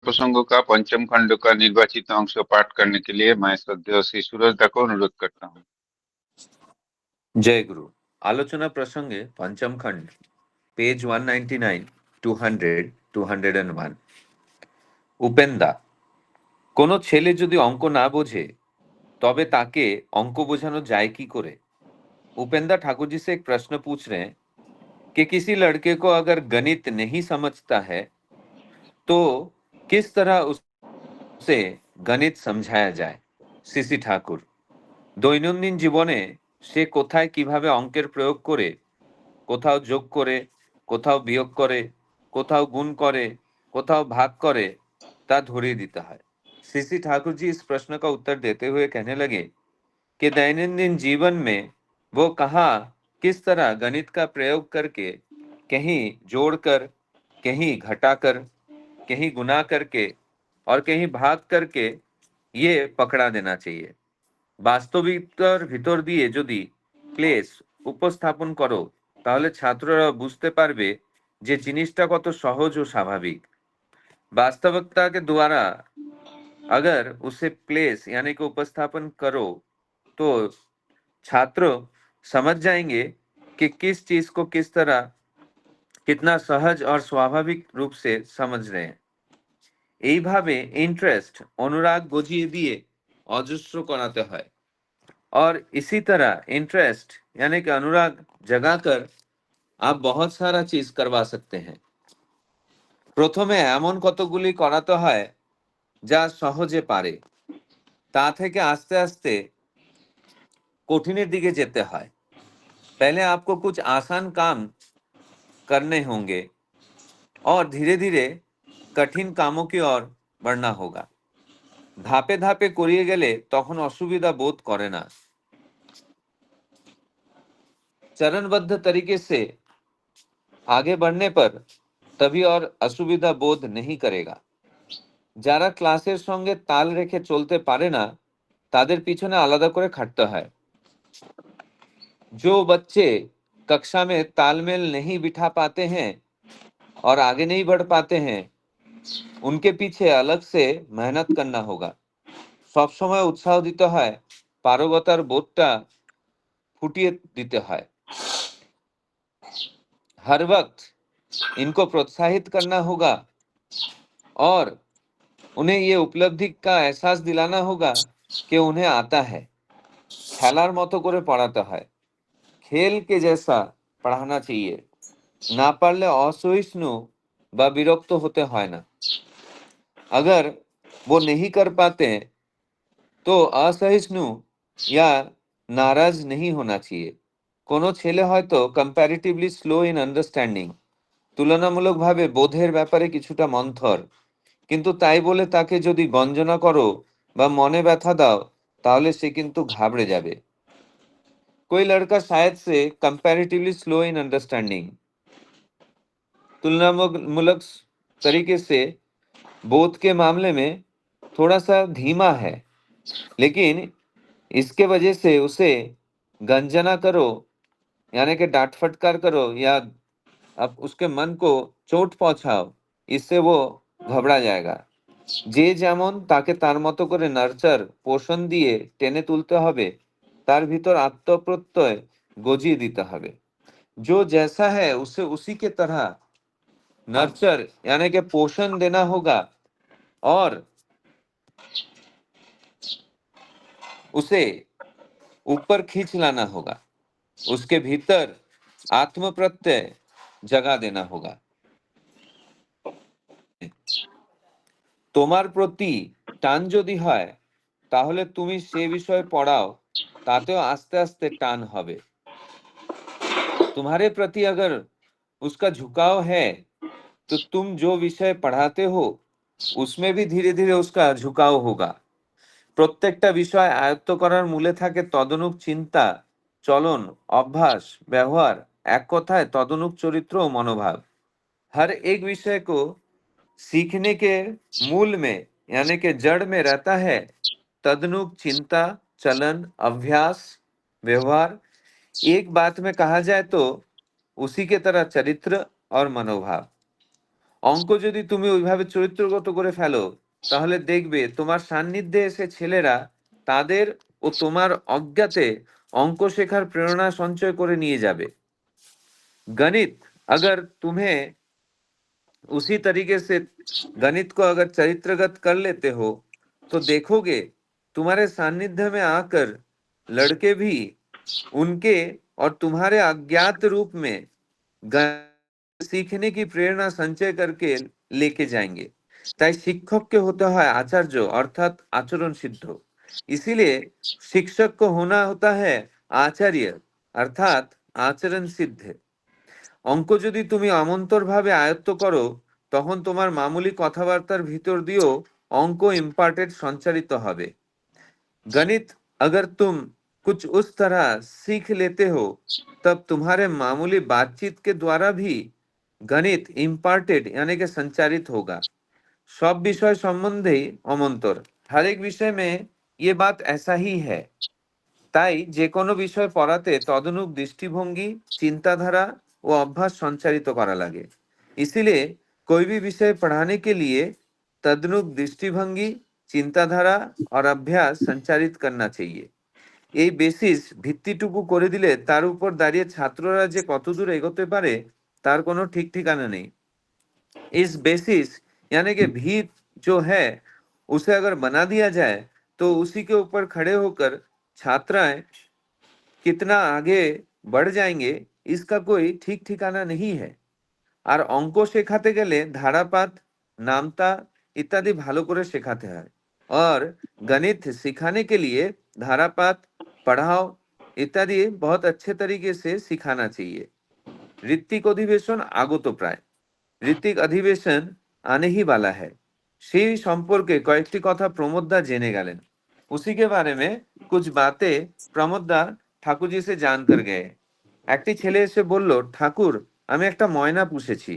प्रसंगों का पंचम खंड का निर्वाचित अंश पाठ करने के लिए मैं श्रद्धेय श्री सूरज दा को अनुरोध करता हूँ। जय गुरु। आलोचना प्रसंगे पंचम खंड, पेज 199, 200, 201। उपेंदा, কোনো ছেলে যদি অঙ্ক না বোঝে তবে তাকে অঙ্ক বোঝানো যায় কি করে? उपेंदा ठाकुर जी से एक प्रश्न पूछ रहे हैं कि किसी लड़के को अगर गणित नहीं समझता है तो किस तरह उसे गणित समझाया जाए। সিসি ঠাকুর, দৈনন্দিন জীবনে সে কোথায় কিভাবে অঙ্কের প্রয়োগ করে, কোথাও যোগ করে, কোথাও বিয়োগ করে, কোথাও গুণ করে, কোথাও ভাগ করে, তা ধরিয়ে दिता है। सीसी ठाकुर जी इस प्रश्न का उत्तर देते हुए कहने लगे कि दैनंदिन जीवन में वो कहाँ किस तरह गणित का प्रयोग करके कहीं जोड़कर, कहीं घटाकर, कहीं गुना करके और कहीं भाग करके ये पकड़ा देना चाहिए। বাস্তবিকতার ভিতর দিয়ে যদি প্লেস উপস্থাপন করো তাহলে ছাত্ররা বুঝতে পারবে যে জিনিসটা কত সহজ ও স্বাভাविक। वास्तविकता के द्वारा अगर उसे प्लेस यानी कि उपस्थापन करो तो छात्र समझ जाएंगे कि किस चीज को किस तरह कितना सहज और स्वाभाविक रूप से समझ रहे हैं। এইভাবে इंटरेस्ट अनुराग बुझिए दिए অজস্র कराते হয় और इसी तरह इंटरेस्ट यानी कि अनुराग जगाकर आप बहुत सारा चीज करवा सकते हैं। প্রথমে এমন কতগুলি করাতে হয় যা সহজে পারে, তা থেকে আস্তে আস্তে কঠিনের দিকে যেতে হয়। पहले आपको कुछ आसान काम करने होंगे और धीरे धीरे कठिन कामों की ओर बढ़ना होगा। ধাপে ধাপে করিয়ে গেলে তখন অসুবিধা বোধ করে না। चरणबद्ध तरीके से आगे बढ़ने पर तभी और असुविधा बोध नहीं करेगा। যারা ক্লাসের সঙ্গে তাল রেখে চলতে পারে না তাদের পিছনে আলাদা করে খাটতে হয়। जो बच्चे कक्षा में तालमेल नहीं बिठा पाते हैं और आगे नहीं बढ़ पाते हैं उनके पीछे अलग से मेहनत करना होगा। सब समय उत्साह দিতে হয়, পারগতার বোধটা ফুটিয়ে দিতে হয়। हर वक्त इनको प्रोत्साहित करना होगा और उन्हें ये उपलब्धि का एहसास दिलाना होगा कि उन्हें आता है। খেলার মতো করে পড়াতে হয়, खेल के जैसा पढ़ाना चाहिए। ना पारले असहिष्णु व विरक्त होते হয় না। अगर वो नहीं कर पाते तो असहिष्णु या नाराज नहीं होना चाहिए। কোনো ছেলে হয়তো কম্পারেটিভলি স্লো ইন আন্ডারস্ট্যান্ডিং, তুলনামূলকভাবে বোধের ব্যাপারে কিছুটা মন্থর, কিন্তু তাই বলে তাকে যদি গঞ্জনা করো বা মনে ব্যথা দাও তাহলে সে কিন্তু ঘাবড়ে যাবে। कोई लड़का शायद से कंपैरेटिवली स्लो इन अंडरस्टैंडिंग, तुलनामूलक तरीके से बोध के मामले में थोड़ा सा धीमा है, लेकिन इसके वजह से उसे गंजना करो यानी कि डांट फटकार करो या अब उसके मन को चोट पहुंचाओ, इससे वो घबरा जाएगा। যে যেমন তাকে তার মতো করে নার্চার পোষণ দিয়ে টেনে তুলতে হবে, তার ভিতর আত্মপ্রত্যয় গজিয়ে দিতে হবে। जो जैसा है उसे उसी के तरह नर्चर यानी कि पोषण देना होगा और उसे ऊपर खींच लाना होगा, उसके भीतर आत्म प्रत्यय जगा देना होगा। তোমার প্রতি টান যদি হয় তাহলে তুমি সে বিষয়ে পড়াও, তাতেও আস্তে आस्ते টান হবে। तुम्हारे प्रति अगर उसका झुकाव है तो तुम जो विषय पढ़ाते हो उसमें भी धीरे धीरे उसका झुकाव होगा। প্রত্যেকটা বিষয় আয়ত্ত করার মূলে থাকে তদনুক চিন্তা, চলন, অভ্যাস, ব্যবহার, এক কথায় তদনুক চরিত্র ও মনোভাব। हर एक विषय को सीखने के मूल में यानी कि जड़ में रहता है तदनुक चिंता, चलन, अभ्यास, व्यवहार। एक बात में कहा जाए तो उसी के तरह चरित्र और मनोभाव। অঙ্ক যদি তুমি ওইভাবে চরিত্রগত করে ফেলো তাহলে দেখবে তোমার সান্নিধ্যে এসে ছেলেরা তাদের ও তোমার অজ্ঞাতে অঙ্ক শেখার প্রেরণা সঞ্চয় করে নিয়ে যাবে। गणित अगर तुम्हें उसी तरीके से गणित को अगर चरित्रगत कर लेते हो तो देखोगे तुम्हारे सानिध्य में आकर लड़के भी उनके और तुम्हारे अज्ञात रूप में गणित सीखने की प्रेरणा संचय करके लेके जाएंगे। তাই শিক্ষককে হতে হয় আচার্য অর্থাৎ আচরণ সিদ্ধ। इसीलिए शिक्षक को होना होता है आचार्य अर्थात आचरण सिद्ध। অঙ্ক যদি তুমি অমন্তরভাবে আয়ত্ত করো তখন তোমার মামুলি কথাবার্তার ভিতর দিয়েও অঙ্ক ইম্পার্টেড সঞ্চারিত হবে। गणित अगर तुम कुछ उस तरह सीख लेते हो तब तुम्हारे मामूली बातचीत के द्वारा भी गणित इम्पार्टेड यानी कि संचारित होगा। सब विषय संबंधी अमंतर हर एक विषय में ये बात ऐसा ही है। তাই যে কোনো বিষয় পড়াতে তদনুক দৃষ্টিভঙ্গি চিন্তাধারা ও অভ্যাস সঞ্চারিত করা লাগে। इसीलिए कोई भी विषय पढ़ाने के लिए तदनुक दृष्टिभंगी চিন্তাধারা और अभ्यास संचारित करना चाहिए। এই বেসিস ভিত্তিটুকু করে দিলে তার উপর দাঁড়িয়ে ছাত্ররা যে কতদূর এগোতে পারে তার কোনো ঠিক ঠিকানা নেই। इस बेसिस यानी कि भीत जो है उसे अगर बना दिया जाए तो उसी के ऊपर खड़े होकर छात्राएं कितना आगे बढ़ जाएंगे इसका कोई ठीक ठिकाना नहीं है। আর অঙ্ক শেখাতে গেলে ধারাপাত নামতা इत्यादि ভালো করে শেখাতে হয়। और गणित सिखाने के लिए धारापात पढ़ाओ इत्यादि बहुत अच्छे तरीके से सिखाना चाहिए। ঋত্বিক অধিবেশন আগত প্রায়। ঋত্বিক অধিবেশন आने ही वाला है। সেই সম্পর্কে কয়েকটি কথা প্রমোদদা জেনে গেলেন। उसी के बारे में कुछ बातें प्रमोदদা ঠাকুরজি से जान कर गए। একটি ছেলে এসে বলল, ঠাকুর আমি একটা ময়না পুষেছি।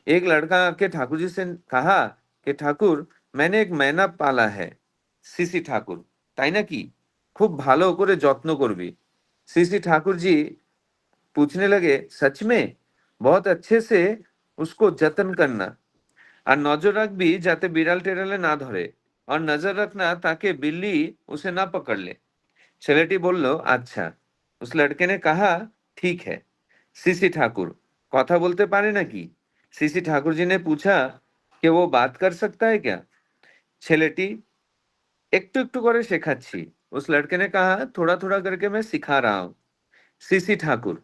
एक लड़का आके ठाकुर जी से कहा कि ठाकुर मैंने एक मैना पाला है। সিসি ঠাকুর তাই নাকি, খুব ভালো করে যত্ন করবি। সিসি ठाकुर जी पूछने लगे सच में, बहुत अच्छे से उसको जतन करना আর নজর রাখবি যাতে বিড়াল টেড়ালে না ধরে और नजर रखना ताकि बिल्ली उसे ना पकड़ ले। ছেলেটি বলল अच्छा। उस लड़के ने कहा ठीक है। सीसी ठाकुर কথা বলতে পারে নাকি? सीसी ठाकुर जी ने पूछा कि वो बात कर सकता है क्या? ছেলেটি একটু একটু করে শেখাচ্ছি। उस लड़के ने कहा थोड़ा थोड़ा करके मैं सिखा रहा हूँ। सीसी ठाकुर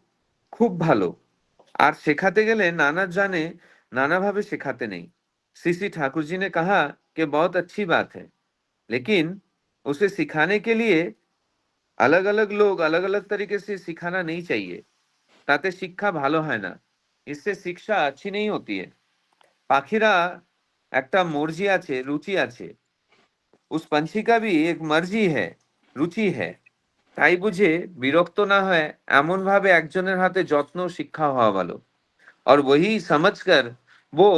খুব ভালো। আর শেখাতে গেলে নানা জানে নানাভাবে শেখাতে নেই। सीसी ठाकुर जी ने कहा कि बहुत अच्छी बात है लेकिन उसे सिखाने के लिए अलग अलग लोग अलग अलग तरीके से सिखाना नहीं चाहिए। তাতে শিক্ষা ভালো হয় না। इससे शिक्षा अच्छी नहीं होती है। পাখিরা একটা মর্জি আছে, রুচি আছে। उस पंछी का भी एक मर्जी है, রুচি है। তাই বুঝে বিরক্ত না হয় এমন ভাবে একজনের হাতে যত্ন শিক্ষা হওয়া ভালো। और वही समझकर वो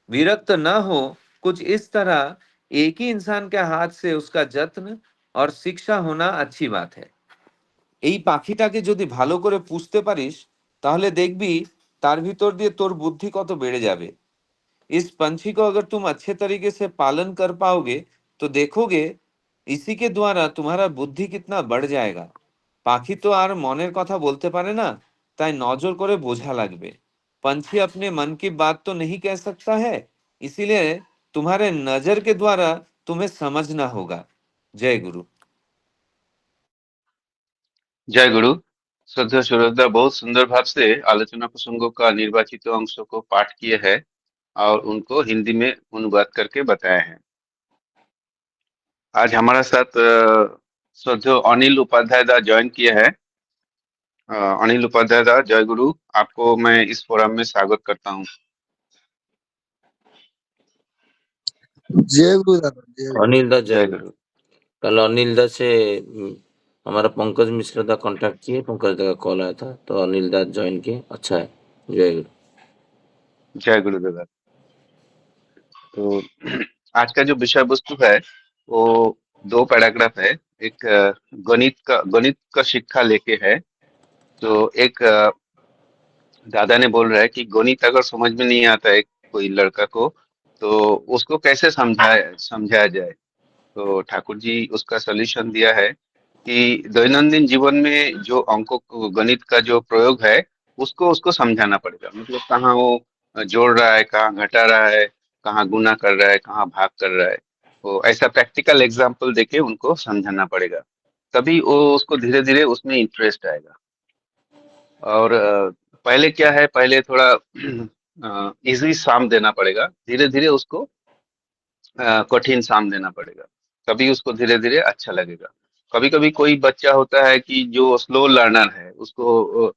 विरक्त न हो, कुछ इस तरह एक ही इंसान के हाथ से उसका যত্ন और শিক্ষা होना अच्छी बात है। এই পাখিটাকে যদি ভালো করে পুষতে পারিস তাহলে দেখবি তার ভিতর দিয়ে তোর বুদ্ধি কত বেড়ে যাবে। इस पंछी को अगर तुम अच्छे तरीके से पालन कर पाओगे तो देखोगे इसी के द्वारा तुम्हारा बुद्धि कितना बढ़ जाएगा। পাখি তো আর মনের কথা বলতে পারে না, তাই নজর করে বোঝা লাগবে। पंछी अपने मन की बात तो नहीं कह सकता है, इसीलिए तुम्हारे नजर के द्वारा तुम्हें समझना होगा। जय गुरु। जय गुरु। श्रद्धा सुरदा बहुत सुंदर भाव से आलोचना प्रसंगों का निर्वाचित अंशों को पाठ किए हैं और उनको हिंदी में अनुवाद करके बताए हैं। आज हमारे साथ श्रद्धेय अनिल उपाध्याय दा ज्वाइन किए हैं। अनिल उपाध्याय दा जय गुरु, आपको मैं इस फोरम में स्वागत करता हूँ। जय गुरु दादा, जय गुरु। अनिल दा जय जय गुरु। कल अनिल दा से हमारा पंकज मिश्रा दा कांटेक्ट किए, पंकज दा का कॉल आया था तो अनिल दा ज्वाइन किए। अच्छा है, जय गुरु। जय गुरु दादा। तो आज का जो विषय वस्तु है वो 2 पैराग्राफ है। एक गणित का शिक्षा लेके है। तो एक दादा ने बोल रहा है कि गणित अगर समझ में नहीं आता है कोई लड़का को, तो उसको कैसे समझाया जाए। तो ठाकुर जी उसका सॉल्यूशन दिया है कि दैनंदिन जीवन में जो अंकों को, गणित का जो प्रयोग है, उसको उसको समझाना पड़ेगा। मतलब कहाँ वो जोड़ रहा है, कहाँ घटा रहा है, कहाँ गुना कर रहा है, कहाँ भाग कर रहा है। तो ऐसा प्रैक्टिकल एग्जाम्पल देके उनको समझाना पड़ेगा, तभी वो उसको धीरे धीरे उसमें इंटरेस्ट आएगा। और पहले क्या है, पहले थोड़ा इजी साम देना पड़ेगा, धीरे धीरे उसको कठिन साम देना पड़ेगा, तभी उसको धीरे धीरे अच्छा लगेगा। कभी कभी कोई बच्चा होता है कि जो स्लो लर्नर है, उसको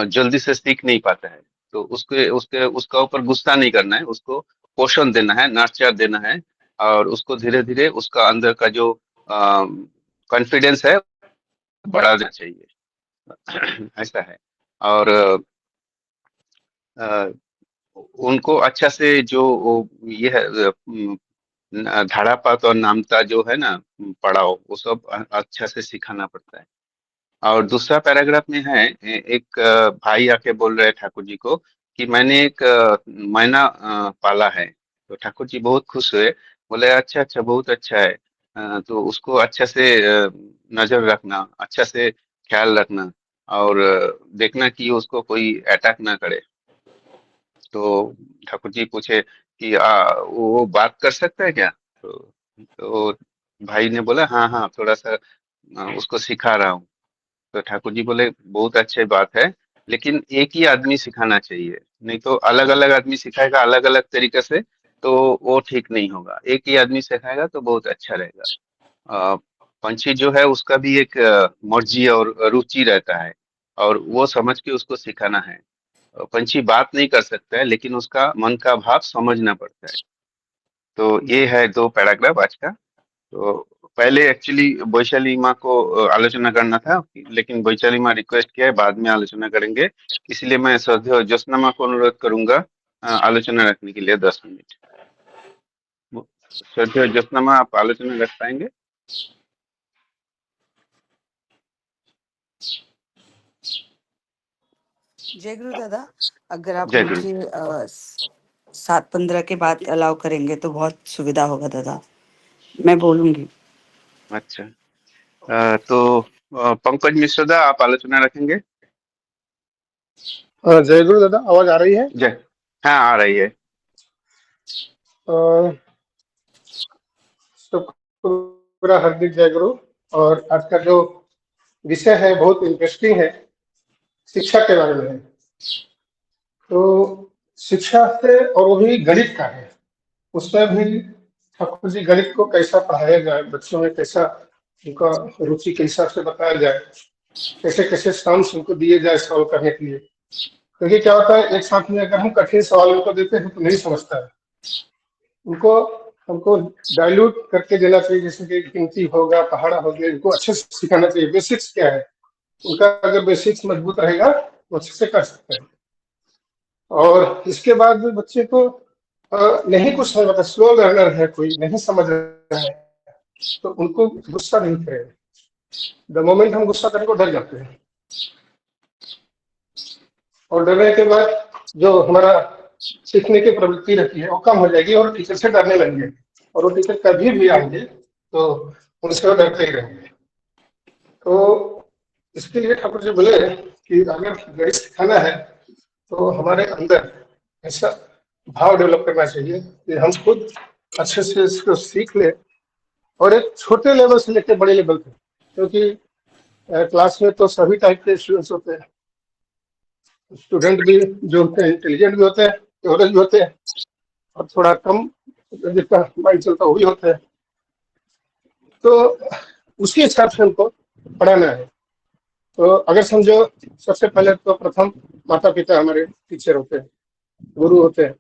जल्दी से सीख नहीं पाता है, तो उसके उसके उसका ऊपर गुस्सा नहीं करना है, उसको पोषण देना है, नर्चर देना है, और उसको धीरे धीरे उसका अंदर का जो कॉन्फिडेंस है बढ़ाना चाहिए। ऐसा है। और अ, उनको अच्छा से जो ये है, धारापात और नामता जो है ना, पढ़ाओ, वो सब अच्छा से सिखाना पड़ता है। और दूसरा पैराग्राफ में है, एक भाई आके बोल रहे हैं ठाकुर जी को कि मैंने एक मैना पाला है। तो ठाकुर जी बहुत खुश हुए, बोले अच्छा अच्छा, बहुत अच्छा है। तो उसको अच्छा से नजर रखना, अच्छा से ख्याल रखना, और देखना कि उसको कोई अटैक ना करे। तो ठाकुर जी पूछे कि वो बात कर सकता है क्या। तो भाई ने बोला हाँ हाँ, थोड़ा सा उसको सिखा रहा हूँ। तो ठाकुर जी बोले बहुत अच्छी बात है, लेकिन एक ही आदमी सिखाना चाहिए, नहीं तो अलग अलग आदमी सिखाएगा अलग अलग तरीके से, तो वो ठीक नहीं होगा। एक ही आदमी सिखाएगा तो बहुत अच्छा रहेगा। अ, पंछी जो है उसका भी एक मर्जी और रुचि रहता है, और वो समझ के उसको सिखाना है। पंछी बात नहीं कर सकता है, लेकिन उसका मन का भाव समझना पड़ता है। तो ये है दो पैराग्राफ आज का। तो पहले एक्चुअली वैशाली माँ को आलोचना करना था, लेकिन वैशाली माँ रिक्वेस्ट किया है, बाद में आलोचना करेंगे। इसलिए मैं श्रद्धेय ज्योत्सना माँ को अनुरोध करूंगा आलोचना रखने के लिए 10 मिनट। श्रद्धेय ज्योत्सना माँ, आप आलोचना रख पाएंगे? जय गुरु दादा। अगर आप जय गुरु। मुझे 7:15 के बाद अलाउ करेंगे तो बहुत सुविधा होगा दादा, मैं बोलूंगी। अच्छा, तो पंकज मिश्र दा, आप आलोचना रखेंगे? जय गुरु दादा, आवाज आ रही है? जय। हाँ, आ रही है। अ, सबको मेरा हार्दिक जय गुरु। और आज का जो विषय है बहुत इंटरेस्टिंग है, शिक्षा के बारे में है। तो शिक्षा से, और वो भी गणित का है, उसमें भी ठाकुर जी गणित को कैसा पढ़ाया जाए, बच्चों में कैसा उनका रुचि के हिसाब से बताया जाए, कैसे कैसे सम्स उनको दिए जाए सॉल्व करने के लिए। क्योंकि क्या होता है, एक साथ में अगर हम कठिन सवाल उनको देते हैं तो नहीं समझता है। उनको हमको डाइल्यूट करके देना चाहिए, जैसे कि गिनती होगा, पहाड़ा हो गया, इनको अच्छे से सिखाना चाहिए। बेसिक्स क्या है उनका, अगर बेसिक्स मजबूत रहेगा तो अच्छे से कर सकते हैं। और इसके बाद भी बच्चे को नहीं कुछ समझ आता, स्लो लर्नर है, कोई नहीं समझ रहा है, तो उनको गुस्सा नहीं करेगा। द मोमेंट हम गुस्सा करें तो डर जाते हैं, और डरने के बाद जो हमारा सीखने की प्रवृत्ति रहती है वो कम हो जाएगी, और टीचर से डरने लगेंगे। और वो टीचर कभी भी आएंगे तो उनसे वो डरते ही रहेंगे। तो इसके लिए ठाकुर जी बोले कि अगर गणित सिखाना है तो हमारे अंदर ऐसा भाव डेवलप करना चाहिए कि हम खुद अच्छे से इसको सीख ले, और एक छोटे लेवल से लेकर बड़े लेवल पे। क्योंकि क्लास में तो सभी टाइप के स्टूडेंट्स होते हैं, स्टूडेंट भी जो होते हैं इंटेलिजेंट भी होते हैं, एवरेज भी होते हैं, और थोड़ा कम जिसका माइंड चलता है वो भी होता है। तो उसी हिसाब से हमको पढ़ाना है। तो अगर समझो, सबसे पहले तो प्रथम माता पिता हमारे टीचर होते हैं, गुरु होते हैं।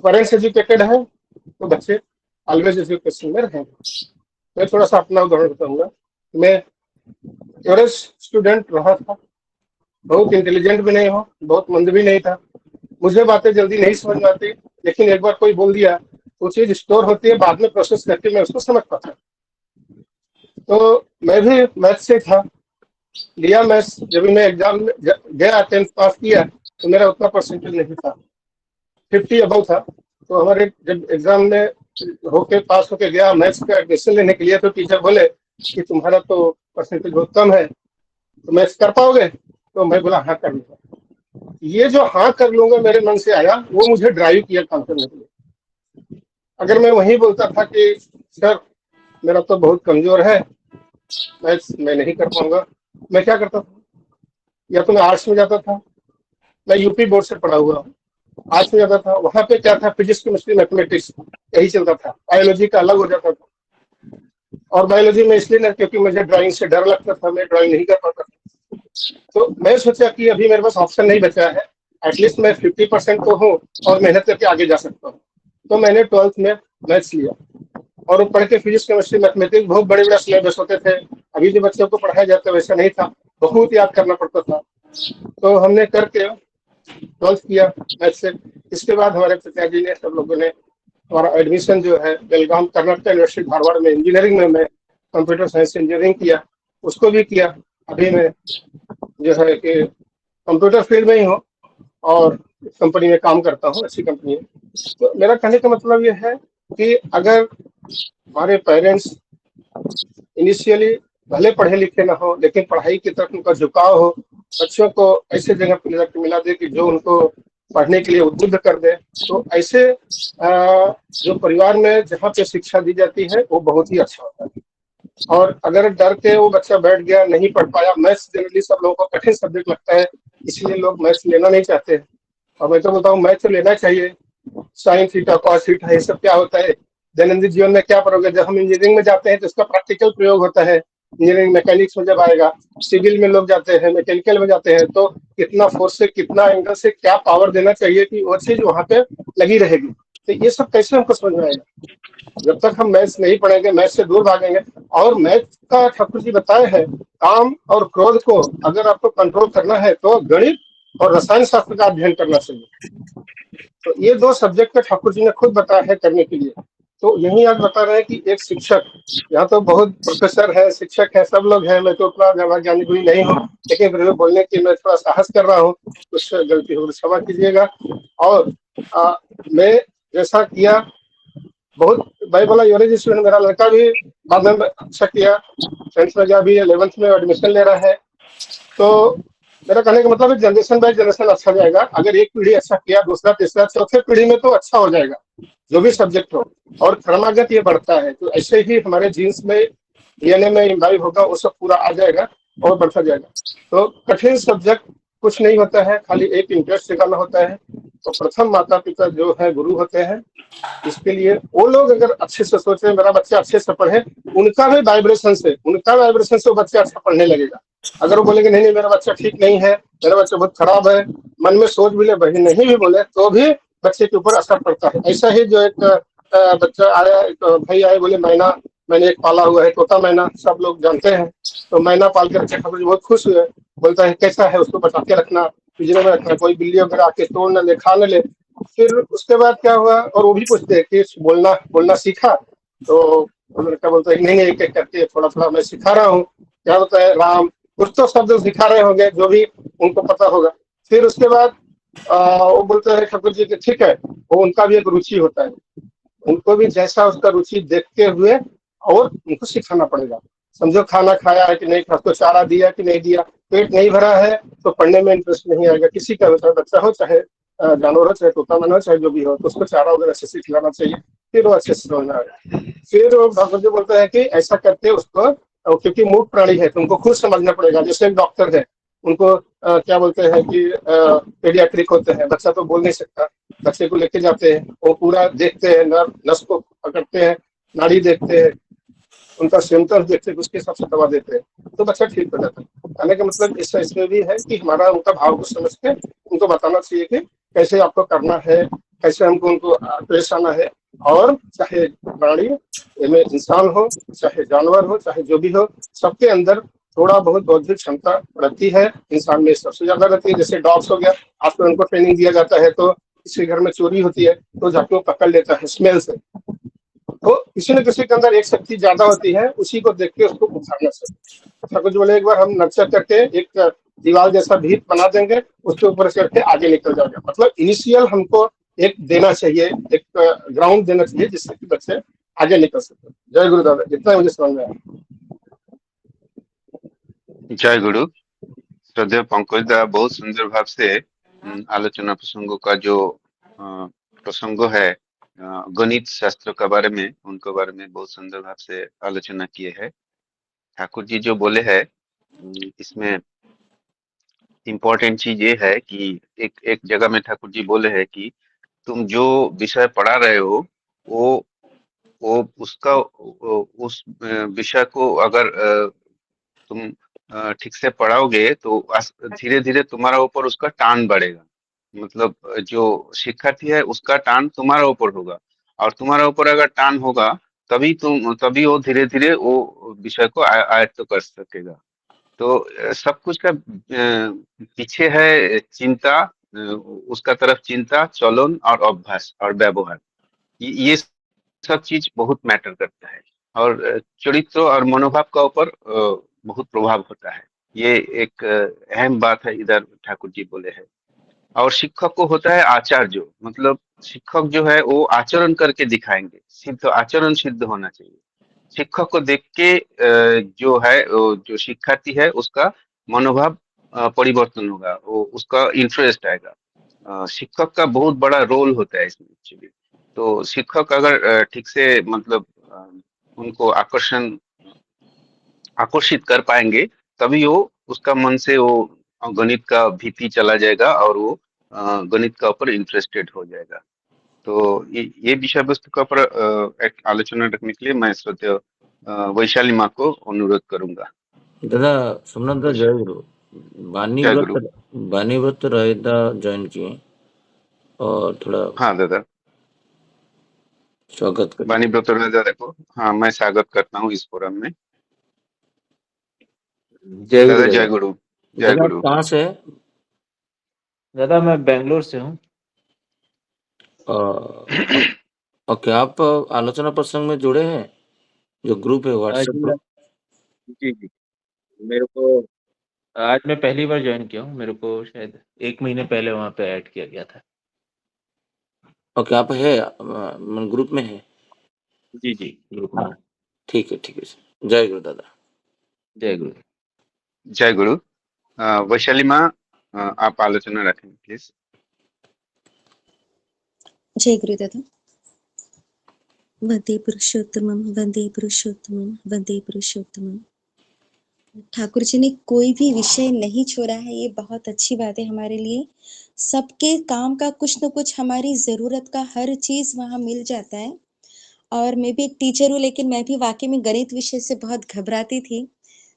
पेरेंट्स एजुकेटेड है तो बच्चे ऑलवेज एजुकेशन में रहेंगे। मैं थोड़ा सा अपना उदाहरण बताऊंगा। मैं एवरेज स्टूडेंट रहा था, बहुत इंटेलिजेंट भी नहीं हो, बहुत मंद भी नहीं था। मुझे बातें जल्दी नहीं समझ में आती, लेकिन एक बार कोई बोल दिया वो चीज स्टोर होती है, बाद में प्रोसेस करके मैं उसको समझ पाता। तो मैं भी मैथ से था, लिया मैथ्स। जब मैं एग्जाम में गया, 10th पास किया, तो मेरा उतना परसेंटेज नहीं था, 50 अबव था। तो हमारे जब एग्जाम में होके पास होके गया मैथ्स का एडमिशन लेने के लिए, तो टीचर बोले कि तुम्हारा तो परसेंटेज बहुत कम है, तो मैथ्स कर पाओगे? तो मैं बोला हाँ कर लूंगा। ये जो हाँ कर लूंगा मेरे मन से आया, वो मुझे ड्राइव किया काम करने के लिए। अगर मैं वही बोलता था कि सर मेरा तो बहुत कमजोर है, मैथ्स मैं नहीं कर पाऊंगा, मैं क्या करता था? या तो मैं आर्ट्स में जाता था, मैं यूपी बोर्ड से पढ़ा हुआ हूँ, आर्ट्स में जाता था, वहां पे क्या था, फिजिक्स केमिस्ट्री मैथमेटिक्स यही चलता था, बायोलॉजी का अलग हो जाता था। और बायोलॉजी में इसलिए ना क्योंकि मुझे ड्राइंग से डर लगता था, मैं ड्राइंग नहीं कर पाता था। तो मैं सोचा कि अभी मेरे पास ऑप्शन नहीं बचा है, एटलीस्ट मैं 50% तो हूँ और मेहनत करके आगे जा सकता हूँ। तो मैंने 12th में मैथ्स लिया और वो पढ़ के फिजिक्स केमिस्ट्री मैथमेटिक्स बहुत बड़े बड़े सिलेबस होते थे, अभी जो बच्चों को पढ़ाया जाता है वैसा नहीं था, बहुत याद करना पड़ता था। तो हमने करके 12th किया मैथ से। इसके बाद हमारे पिताजी ने, सब लोगों ने हमारा एडमिशन जो है बेलगाम कर्नाटक यूनिवर्सिटी धारवाड़ में इंजीनियरिंग में, मैं कंप्यूटर साइंस इंजीनियरिंग किया, उसको भी किया। अभी मैं जो है कि कंप्यूटर फील्ड में ही हूँ और कंपनी में काम करता हूँ, अच्छी कंपनी है। तो मेरा कहने का मतलब ये है कि अगर हमारे पेरेंट्स इनिशियली भले पढ़े लिखे ना हो, लेकिन पढ़ाई की तरफ उनका झुकाव हो, बच्चों को ऐसे जगह पर मिला दे कि जो उनको पढ़ने के लिए उद्बुद्ध कर दे, तो ऐसे जो परिवार में जहाँ पे शिक्षा दी जाती है वो बहुत ही अच्छा होता है। और अगर डर के वो बच्चा बैठ गया, नहीं पढ़ पाया, मैथ्स जनरली सब लोगों को कठिन सब्जेक्ट लगता है, इसलिए लोग मैथ्स लेना नहीं चाहते। और मैं तो बताऊँ मैथ्स लेना चाहिए। साइन थीटा कॉस थीटा ये सब क्या होता है, दैनंदिन जीवन में क्या पढ़ोगे? जब हम इंजीनियरिंग में जाते हैं तो इसका प्रैक्टिकल प्रयोग होता है। इंजीनियरिंग मैकेनिक्स में जब आएगा, सिविल में लोग जाते हैं, मैकेनिकल में जाते हैं, तो कितना फोर्स से, कितना एंगल से क्या पावर देना चाहिए कि वो चीज वहां पे लगी रहेगी। तो ये सब कैसे हमको समझ में आएगा? जब तक हम मैथ्स नहीं पढ़ेंगे, मैथ्स से दूर भागेंगे। और मैथ्स का ठाकुर जी बताए हैं, काम और क्रोध को अगर आपको कंट्रोल करना है तो गणित और रसायन शास्त्र का अध्ययन करना चाहिए। तो ये दो सब्जेक्ट का ठाकुर जी ने खुद बताया है करने के लिए। तो यही आज बता रहे हैं कि एक शिक्षक, यहाँ तो बहुत प्रोफेसर है, शिक्षक है, सब लोग हैं, मैं तो उतना ज्यादा ज्ञानी गुणी नहीं हूँ, लेकिन फिर भी बोलने की मैं थोड़ा साहस कर रहा हूँ, कुछ गलती हो तो क्षमा कीजिएगा। और मैं जैसा किया, बहुत भाई बोला यूरेज स्टूडेंट, मेरा लड़का भी बाद में अच्छा किया, साइंस में गया, अभी 11th में एडमिशन ले रहा है। तो मेरा कहने का मतलब है जनरेशन बाय जनरेशन अच्छा जाएगा। अगर एक पीढ़ी अच्छा किया, दूसरा तीसरा चौथे पीढ़ी में तो अच्छा हो जाएगा, जो भी सब्जेक्ट हो, और क्रमागत ये बढ़ता है। तो ऐसे ही हमारे जीन्स में, डीएनए में इम्बाइब होगा, वो सब पूरा आ जाएगा और बढ़ता जाएगा। तो कठिन सब्जेक्ट कुछ नहीं होता है, खाली एक इंटरेस्ट सिखाना होता है। तो प्रथम माता पिता जो है गुरु होते हैं, इसके लिए वो लोग अगर अच्छे से सोचे मेरा बच्चा अच्छे से पढ़े, उनका भी वाइब्रेशन से वो बच्चा अच्छा पढ़ने लगेगा। अगर वो बोलेंगे नहीं नहीं मेरा बच्चा ठीक नहीं है, मेरा बच्चा बहुत खराब है, मन में सोच भी ले, वही नहीं भी बोले, तो भी बच्चे के ऊपर असर पड़ता है। ऐसा ही जो एक बच्चा आया, एक भाई आए, बोले मैना मैंने एक पाला हुआ है, तोता मैना, सब लोग जानते हैं। तो मैना पाल के रखे, ठाकुर जी बहुत खुश हुए, बोलता है कैसा है, उसको बचा के रखना, पिंजरे में रखना, कोई बिल्ली वगैरह आके तोड़ न ले, खा न ले। फिर उसके बाद क्या हुआ, और वो भी पूछते हैं कि बोलना बोलना सीखा? तो लड़का बोलता है नहीं नहीं, एक एक करके थोड़ा थोड़ा मैं सिखा रहा हूँ। क्या होता है, राम, कुछ तो शब्द सिखा रहे होंगे जो भी उनको पता होगा। फिर उसके बाद वो बोलते हैं ठाकुर जी कि ठीक है, वो उनका भी एक रुचि होता है, उनको भी जैसा उसका रुचि देखते हुए और उनको सिखाना पड़ेगा। समझो खाना खाया है कि नहीं, उसको चारा दिया कि नहीं दिया, पेट नहीं भरा है तो पढ़ने में इंटरेस्ट नहीं आएगा। किसी का बच्चा हो, चाहे जानवर हो, चाहे तोता मन हो, चाहे जो भी हो, तो उसको चारा वगैरह अच्छे से खिलाना चाहिए, फिर वो अच्छे से समझना आएगा। फिर वो भगवत जी बोलते हैं कि ऐसा करके उसको, क्योंकि मूक प्राणी है तो उनको खुद समझना पड़ेगा। जैसे एक डॉक्टर है, उनको क्या बोलते हैं कि पेडियाट्रिक होते हैं, बच्चा तो बोल नहीं सकता, बच्चे को लेके जाते हैं, वो पूरा देखते हैं, नस को पकड़ते हैं, नाड़ी देखते हैं, उनका सिम्टम्स देखते हैं, उसके हिसाब से दवा देते हैं, तो बच्चा ठीक हो जाता है। कहने का मतलब इसमें भी है कि हमारा उनका भाव को समझ के उनको बताना चाहिए कि कैसे आपको करना है, कैसे हमको उनको पेश आना है। और चाहे प्राणी में इंसान हो, चाहे जानवर हो, चाहे जो भी हो, सबके अंदर थोड़ा बहुत बौद्धिक क्षमता रहती है, इंसान में सबसे ज्यादा रहती है। जैसे डॉग्स हो गया, आजकल उनको ट्रेनिंग दिया जाता है, तो किसी घर में चोरी होती है तो जाके वो पकड़ लेता है स्मेल से। तो किसी न किसी के अंदर एक शक्ति ज्यादा होती है, उसी को देख के उसको उठाना चाहिए। ठाकुर जी बोले एक बार हम नर्चर करके एक दीवार जैसा भीत बना देंगे, उसके ऊपर से चढ़ के आगे निकल जाओगे। मतलब इनिशियल हमको एक देना चाहिए, एक ग्राउंड देना चाहिए, जिससे कि बच्चे आगे निकल सके। जय गुरु दादा, जितना मुझे समझ में आया। जय गुरु। श्रद्धेय पंकज दा बहुत सुंदर भाव से आलोचना प्रसंगों का जो प्रसंगों है गणित शास्त्र के बारे में, उनके बारे में बहुत सुंदर भाव से आलोचना किए है। ठाकुर जी जो बोले हैं इसमें इम्पोर्टेंट चीज ये है कि एक जगह में ठाकुर जी बोले हैं कि तुम जो विषय पढ़ा रहे हो वो उसका उस विषय को अगर तुम ठीक से पढ़ाओगे तो धीरे धीरे तुम्हारा ऊपर उसका टान बढ़ेगा। मतलब जो शिक्षार्थी है उसका टान तुम्हारा ऊपर होगा, और तुम्हारा ऊपर अगर टान होगा तभी वो धीरे धीरे वो विषय को आयत्त कर सकेगा। तो सब कुछ का पीछे है चिंता, उसका तरफ चिंता, चलन और अभ्यास और व्यवहार। ये सब चीज बहुत मैटर करता है, और चरित्र और मनोभाव का ऊपर बहुत प्रभाव होता है। ये एक अहम बात है इधर ठाकुर जी बोले हैं। और शिक्षक को होता है आचार्य, मतलब शिक्षक जो है वो आचरण करके दिखाएंगे, सिद्ध आचरण सिद्ध होना चाहिए। शिक्षक को देख के जो है जो शिक्षार्थी है उसका मनोभाव परिवर्तन होगा, वो उसका इंटरेस्ट आएगा। शिक्षक का बहुत बड़ा रोल होता है इसमें एक्चुअली। तो शिक्षक अगर ठीक से मतलब उनको आकर्षित कर पाएंगे तभी वो उसका मन से वो गणित का भीति चला जाएगा और वो गणित का ऊपर इंटरेस्टेड हो जाएगा। तो ये विषय वस्तु का ऊपर एक आलोचना रखने के लिए मैं श्रद्धेय वैशाली माँ को अनुरोध करूंगा। दादा सोमनाथ दा, जय गुरु। बानी जय व्रत गुरु। बानी व्रत रहता ज्वाइन किए और थोड़ा हाँ दादा, स्वागत करिए। बानी ब्रत दादा को हाँ मैं स्वागत करता हूँ इस फोरम में। जय गुरु दादा जय दादा। गुरु। जय दादा आप गुरु। कहाँ से है? दादा मैं बेंगलोर से हूँ। ओके, आप आलोचना प्रसंग में जुड़े हैं, जो ग्रुप है व्हाट्सएप जी ग्रुप? जी जी। मेरे को आज मैं पहली बार ज्वाइन किया हूँ। मेरे को शायद 1 महीने पहले वहाँ पे ऐड किया गया था। ओके, आप है ग्रुप में है? जी जी, ग्रुप में हूँ। ठीक है सर। जय गुरु दादा। जय गुरु। जय गुरु। वैशाली माँ आप आलोचना रखें प्लीज। जय गुरुदादा। वंदे पुरुषोत्तमम, वंदे पुरुषोत्तमम, वंदे पुरुषोत्तमम। ठाकुर जी ने कोई भी विषय नहीं छोड़ा है, ये बहुत अच्छी बात है हमारे लिए। सबके काम का कुछ न कुछ, हमारी ज़रूरत का हर चीज़ वहाँ मिल जाता है। और मैं भी एक टीचर हूँ, लेकिन मैं भी वाकई में गणित विषय से बहुत घबराती थी।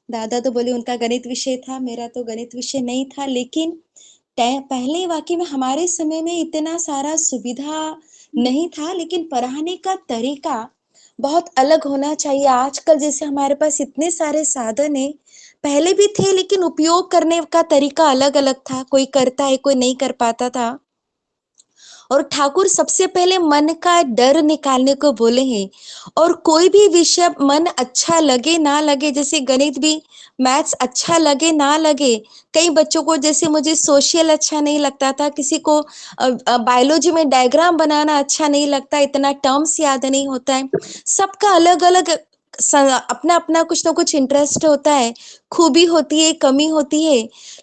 दादा तो बोले उनका गणित विषय था, मेरा तो गणित विषय नहीं था। लेकिन पहले वाकई में हमारे समय में इतना सारा सुविधा नहीं था, लेकिन पढ़ाने का तरीका बहुत अलग होना चाहिए। आजकल जैसे हमारे पास इतने सारे साधन है, पहले भी थे, लेकिन उपयोग करने का तरीका अलग अलग था। कोई करता है, कोई नहीं कर पाता था। और ठाकुर सबसे पहले मन का डर निकालने को बोले हैं। और कोई भी विषय मन अच्छा लगे ना लगे, जैसे गणित भी, मैथ्स अच्छा लगे ना लगे, कई बच्चों को, जैसे मुझे सोशल अच्छा नहीं लगता था, किसी को बायोलॉजी में डायग्राम बनाना अच्छा नहीं लगता, इतना टर्म्स याद नहीं होता है। सबका अलग अलग अपना अपना कुछ ना कुछ इंटरेस्ट होता है, खूबी होती है, कमी होती है।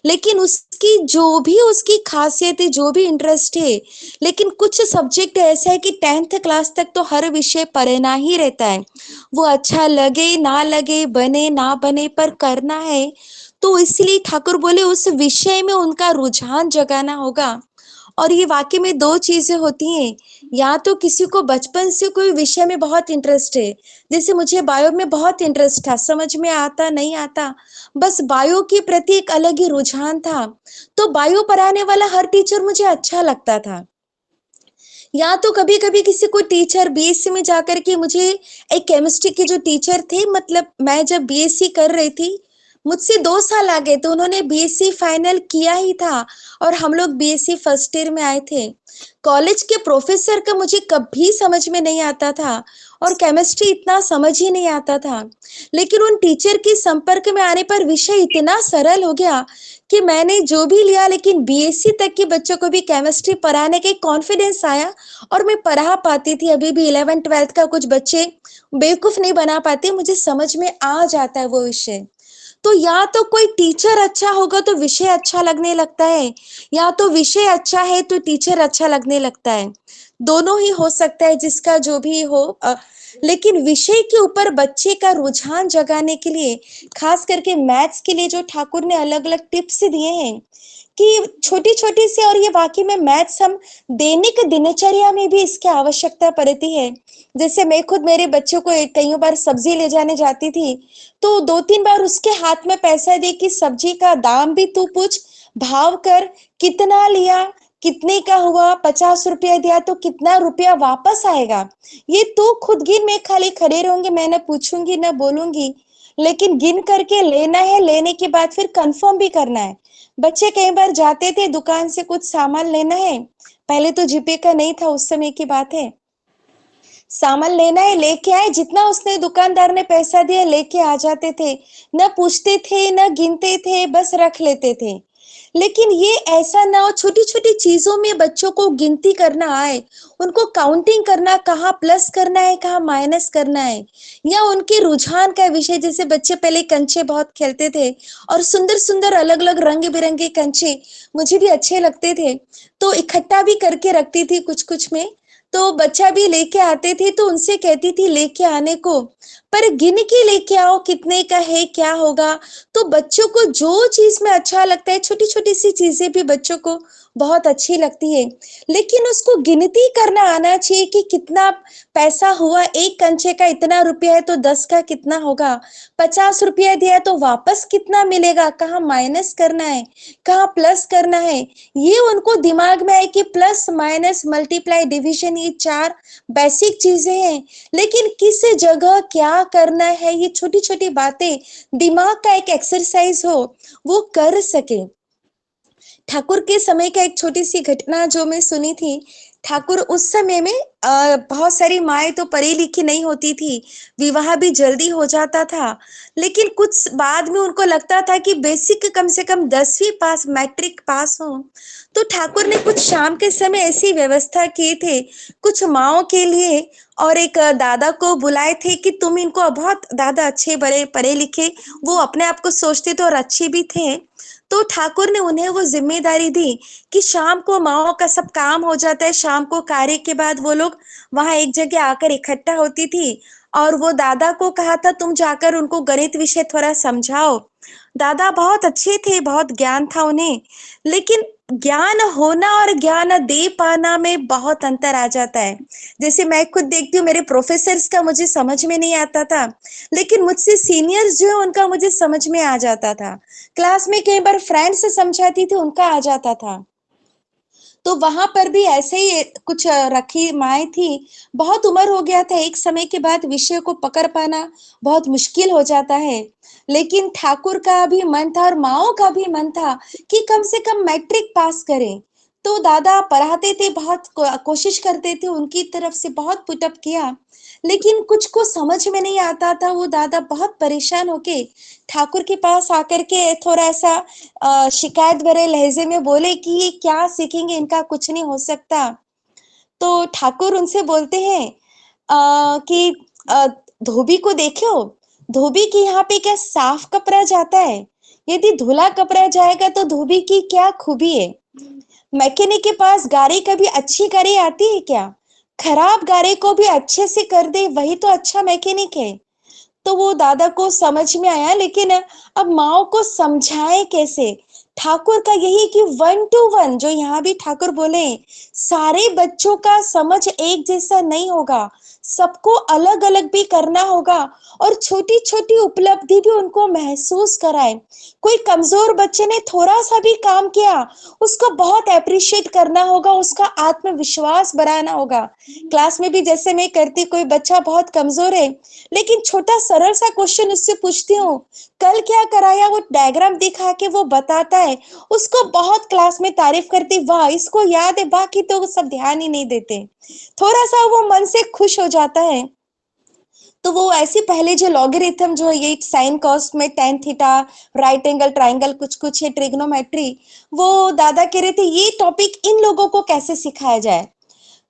लेकिन उसकी जो भी उसकी खासियत है, जो भी इंटरेस्ट है, लेकिन कुछ सब्जेक्ट ऐसा है कि 10th क्लास तक तो हर विषय पढ़ना ही रहता है। वो अच्छा लगे ना लगे, बने ना बने, पर करना है। तो इसलिए ठाकुर बोले उस विषय में उनका रुझान जगाना होगा। और ये वाकई में दो चीजें होती हैं, या तो किसी को बचपन से कोई विषय में बहुत इंटरेस्ट है, जैसे मुझे बायो में बहुत इंटरेस्ट था, समझ में आता नहीं आता, बस बायो के प्रति एक अलग ही रुझान था, तो बायो पढ़ाने वाला हर टीचर मुझे अच्छा लगता था। या तो कभी कभी किसी को टीचर बीएससी में जाकर के, मुझे एक केमिस्ट्री के जो टीचर थे, मतलब मैं जब बीएससी कर रही थी, मुझसे 2 साल आगे, तो उन्होंने बीएससी फाइनल किया ही था और हम लोग बीएससी फर्स्ट ईयर में आए थे। कॉलेज के प्रोफेसर का मुझे कभी समझ में नहीं आता था और केमिस्ट्री इतना समझ ही नहीं आता था। लेकिन उन टीचर के संपर्क में आने पर विषय इतना सरल हो गया कि मैंने जो भी लिया, लेकिन बीएससी तक के बच्चों को भी केमिस्ट्री पढ़ाने का कॉन्फिडेंस आया और मैं पढ़ा पाती थी। अभी भी 11th-12th का कुछ बच्चे बेवकूफ नहीं बना पाते, मुझे समझ में आ जाता है वो विषय। तो या तो कोई टीचर अच्छा होगा तो विषय अच्छा लगने लगता है, या तो विषय अच्छा है तो टीचर अच्छा लगने लगता है। दोनों ही हो सकता है, जिसका जो भी हो। लेकिन विषय के ऊपर बच्चे का रुझान जगाने के लिए, खास करके मैथ्स के लिए, जो ठाकुर ने अलग अलग टिप्स दिए हैं कि छोटी छोटी सी, और ये वाकई में मैथ्स हम दैनिक दिनचर्या में भी इसकी आवश्यकता पड़ती है। जैसे मैं खुद मेरे बच्चों को कई बार सब्जी ले जाने जाती थी, तो 2-3 बार उसके हाथ में पैसा दे कि सब्जी का दाम भी तू पूछ, भाव कर, कितना लिया, कितने का हुआ, 50 रुपया दिया तो कितना रुपया वापस आएगा, ये तू खुद गिन। मैं खाली खड़े रहूंगी, मैं ना पूछूंगी ना बोलूंगी, लेकिन गिन करके लेना है। लेने के बाद फिर कंफर्म भी करना है। बच्चे कई बार जाते थे दुकान से कुछ सामान लेना है, पहले तो जीपे का नहीं था, उस समय की बात है। सामान लेना है, लेके आए, जितना उसने दुकानदार ने पैसा दिया लेके आ जाते थे, न पूछते थे न गिनते थे, बस रख लेते थे। लेकिन ये ऐसा ना हो, छोटी छोटी चीजों में बच्चों को गिनती करना आए, उनको काउंटिंग करना, कहाँ प्लस करना है कहाँ माइनस करना है, या उनके रुझान का विषय। जैसे बच्चे पहले कंचे बहुत खेलते थे और सुंदर सुंदर अलग अलग रंग बिरंगे कंचे मुझे भी अच्छे लगते थे, तो इकट्ठा भी करके रखती थी कुछ कुछ में। तो बच्चा भी लेके आते थे तो उनसे कहती थी लेके आने को, पर गिन के लेके आओ कितने का है क्या होगा। तो बच्चों को जो चीज में अच्छा लगता है, छोटी छोटी सी चीजें भी बच्चों को बहुत अच्छी लगती है, लेकिन उसको गिनती करना आना चाहिए कि कितना पैसा हुआ, एक कंचे का इतना रुपया है तो 10 का कितना होगा, 50 रुपया दिया तो वापस कितना मिलेगा, कहाँ माइनस करना है कहाँ प्लस करना है। ये उनको दिमाग में आए कि प्लस माइनस मल्टीप्लाई डिवीजन ये 4 बेसिक चीजें हैं, लेकिन किस जगह क्या करना है, ये छोटी छोटी बातें दिमाग का एक एक्सरसाइज हो, वो कर सके। ठाकुर के समय का एक छोटी सी घटना जो मैं सुनी थी। ठाकुर उस समय में बहुत सारी माएँ तो पढ़ी लिखी नहीं होती थी, विवाह भी जल्दी हो जाता था, लेकिन कुछ बाद में उनको लगता था कि बेसिक कम से कम 10वीं पास, मैट्रिक पास हो। तो ठाकुर ने कुछ शाम के समय ऐसी व्यवस्था किए थे कुछ माओं के लिए, और एक दादा को बुलाए थे कि तुम इनको, बहुत दादा अच्छे बड़े पढ़े लिखे, वो अपने आप को सोचते थे और अच्छे भी थे। तो ठाकुर ने उन्हें वो जिम्मेदारी दी कि शाम को माओ का सब काम हो जाता है, शाम को कार्य के बाद वो लोग वहां एक जगह आकर इकट्ठा होती थी, और वो दादा को कहा था तुम जाकर उनको गणित विषय थोड़ा समझाओ। दादा बहुत अच्छे थे, बहुत ज्ञान था उन्हें, लेकिन ज्ञान होना और ज्ञान दे पाना में बहुत अंतर आ जाता है। जैसे मैं खुद देखती हूँ, मेरे प्रोफेसर्स का मुझे समझ में नहीं आता था, लेकिन मुझसे सीनियर्स जो है उनका मुझे समझ में आ जाता था। क्लास में कई बार फ्रेंड से समझाती थी, उनका आ जाता था। तो वहां पर भी ऐसे ही कुछ रखी माएँ थी। बहुत उम्र हो गया था, एक समय के बाद विषय को पकड़ पाना बहुत मुश्किल हो जाता है, लेकिन ठाकुर का भी मन था और माओ का भी मन था कि कम से कम मैट्रिक पास करें। तो दादा पढ़ाते थे, बहुत कोशिश करते थे, उनकी तरफ से बहुत पुटअप किया, लेकिन कुछ को समझ में नहीं आता था। वो दादा बहुत परेशान होके ठाकुर के पास आकर के थोड़ा ऐसा शिकायत भरे लहजे में बोले कि ये क्या सीखेंगे, इनका कुछ नहीं हो सकता। तो ठाकुर उनसे बोलते हैं कि धोबी को देखो, धोबी के यहाँ पे क्या साफ कपड़ा जाता है, यदि धुला कपड़ा जाएगा तो धोबी की क्या खूबी है। मैकेनिक के पास गाड़ी कभी अच्छी गाड़ी आती है क्या, खराब गाड़ी को भी अच्छे से कर दे वही तो अच्छा मैकेनिक है। तो वो दादा को समझ में आया, लेकिन अब माओ को समझाए कैसे ठाकुर का यही कि 1 to 1 जो यहाँ भी ठाकुर बोले, सारे बच्चों का समझ एक जैसा नहीं होगा, सबको अलग अलग भी करना होगा और छोटी छोटी उपलब्धि भी उनको महसूस कराए। कोई कमजोर बच्चे ने थोड़ा सा भी काम किया, उसको बहुत अप्रिशिएट करना होगा, उसका आत्मविश्वास बढ़ाना होगा। क्लास में भी जैसे मैं करती, कोई बच्चा बहुत कमजोर है लेकिन छोटा सरल सा क्वेश्चन उससे पूछती हूँ, कल क्या कराया, वो डायग्राम दिखा के वो बताता है, उसको बहुत क्लास में तारीफ करती, वाह इसको याद है, बाकी तो सब ध्यान ही नहीं देते। थोड़ा सा वो मन से खुश हो जाता है। तो वो ऐसे पहले जो लॉगरिथम जो ये साइन कॉस्ट में tan theta, right angle triangle कुछ कुछ है, ट्रिग्नोमेट्री, वो दादा कह रहे थे ये टॉपिक इन लोगों को कैसे सिखाया जाए।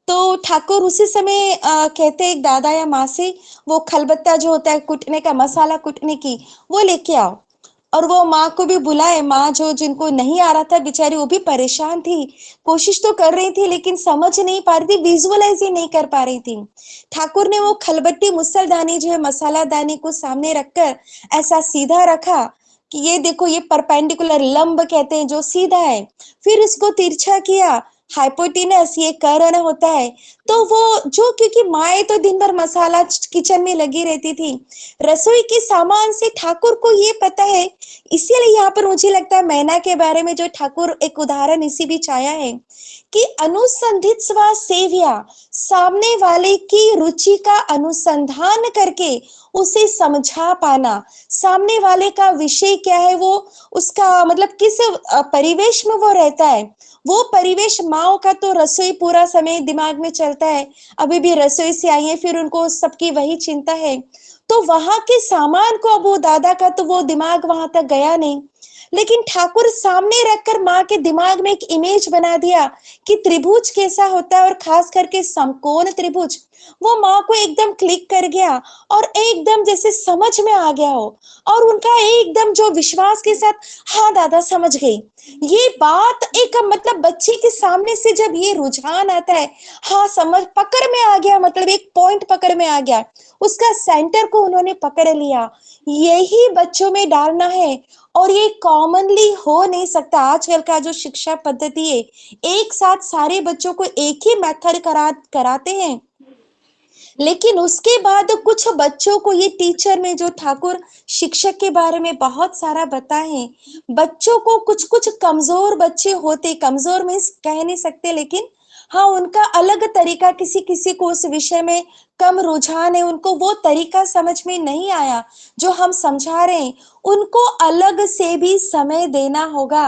तो ठाकुर उसी समय कहते एक दादा या माँ से, वो खलबत्ता जो होता है कूटने का, मसाला कूटने की, वो लेके आओ। और वो माँ को भी बुलाए, माँ जो जिनको नहीं आ रहा था बेचारी, वो भी परेशान थी, कोशिश तो कर रही थी लेकिन समझ नहीं पा रही थी, विजुअलाइज ही नहीं कर पा रही थी। ठाकुर ने वो खलबट्टी मुसलदानी जो है मसाला दानी को सामने रखकर ऐसा सीधा रखा कि ये देखो, ये परपेंडिकुलर लंब कहते हैं जो सीधा है, फिर इसको तिरछा किया, हाइपोटेनस, ये कर्ण होता है। तो वो जो, क्योंकि माए तो दिन भर मसाला किचन में लगी रहती थी, रसोई के सामान से ठाकुर को ये पता है। इसीलिए यहाँ पर मुझे लगता है मैना के बारे में जो ठाकुर एक उदाहरण इसी बीच आया है कि अनुसंधित स्वा सेव्या, सामने वाले की रुचि का अनुसंधान करके उसे समझा पाना, सामने वाले का विषय क्या है, वो उसका मतलब किस परिवेश में वो रहता है, वो परिवेश। माओ का तो रसोई पूरा समय दिमाग में चलता है, अभी भी रसोई से आई है, फिर उनको सबकी वही चिंता है, तो वहां के सामान को, अब वो दादा का तो वो दिमाग वहां तक गया नहीं, लेकिन ठाकुर सामने रखकर माँ के दिमाग में एक इमेज बना दिया कि त्रिभुज कैसा होता है, और खास करके समकोण त्रिभुज, वो माँ को एकदम क्लिक कर गया और एकदम जैसे समझ में आ गया हो, और उनका एकदम जो विश्वास के साथ, हाँ दादा समझ गई ये बात, एक मतलब बच्चे के सामने से जब ये रुझान आता है, हाँ समझ पकड़ में आ गया, मतलब एक पॉइंट पकड़ में आ गया, उसका सेंटर को उन्होंने पकड़ लिया। यही बच्चों में डालना है, और ये कॉमनली हो नहीं सकता। आजकल का जो शिक्षा पद्धति है, एक साथ सारे बच्चों को एक ही मेथड कराते हैं, लेकिन उसके बाद कुछ बच्चों को, ये टीचर में जो ठाकुर शिक्षक के बारे में बहुत सारा बताए, बच्चों को कुछ कुछ कमजोर बच्चे होते, कमजोर मीन्स कह नहीं सकते, लेकिन हाँ उनका अलग तरीका, किसी किसी को उस विषय में कम रुझान है, उनको वो तरीका समझ में नहीं आया जो हम समझा रहे हैं, उनको अलग से भी समय देना होगा,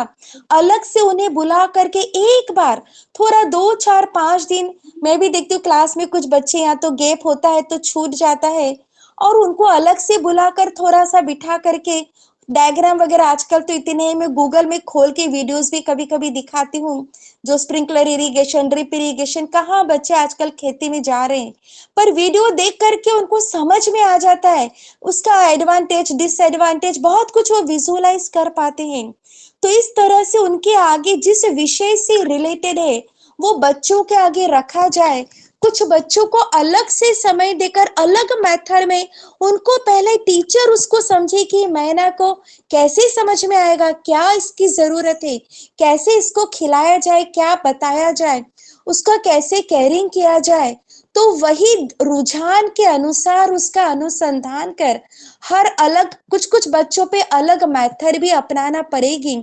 अलग से उन्हें बुला करके एक बार थोड़ा 2 4 5 दिन, मैं भी देखती हूँ क्लास में कुछ बच्चे, यहाँ तो गैप होता है तो छूट जाता है, और उनको अलग से बुलाकर थोड़ा सा बिठा करके डायग्राम वगैरह, आजकल तो इतने, मैं गूगल में खोल के वीडियोस भी कभी कभी दिखाती हूँ, जो स्प्रिंकलर इरिगेशन, ड्रिप इरिगेशन, कहाँ बच्चे आजकल खेती में जा रहे हैं, पर वीडियो देख करके उनको समझ में आ जाता है, उसका एडवांटेज डिसएडवांटेज बहुत कुछ वो विजुअलाइज कर पाते हैं। तो इस तरह से उनके आगे जिस विषय से रिलेटेड है, वो बच्चों के आगे रखा जाए, कुछ बच्चों को अलग से समय देकर अलग मेथड में, उनको पहले टीचर उसको समझे कि मैना को कैसे समझ में आएगा, क्या इसकी जरूरत है, कैसे इसको खिलाया जाए, क्या बताया जाए, उसका कैसे केयरिंग किया जाए, तो वही रुझान के अनुसार उसका अनुसंधान कर, हर अलग कुछ कुछ बच्चों पे अलग मेथड भी अपनाना पड़ेगी,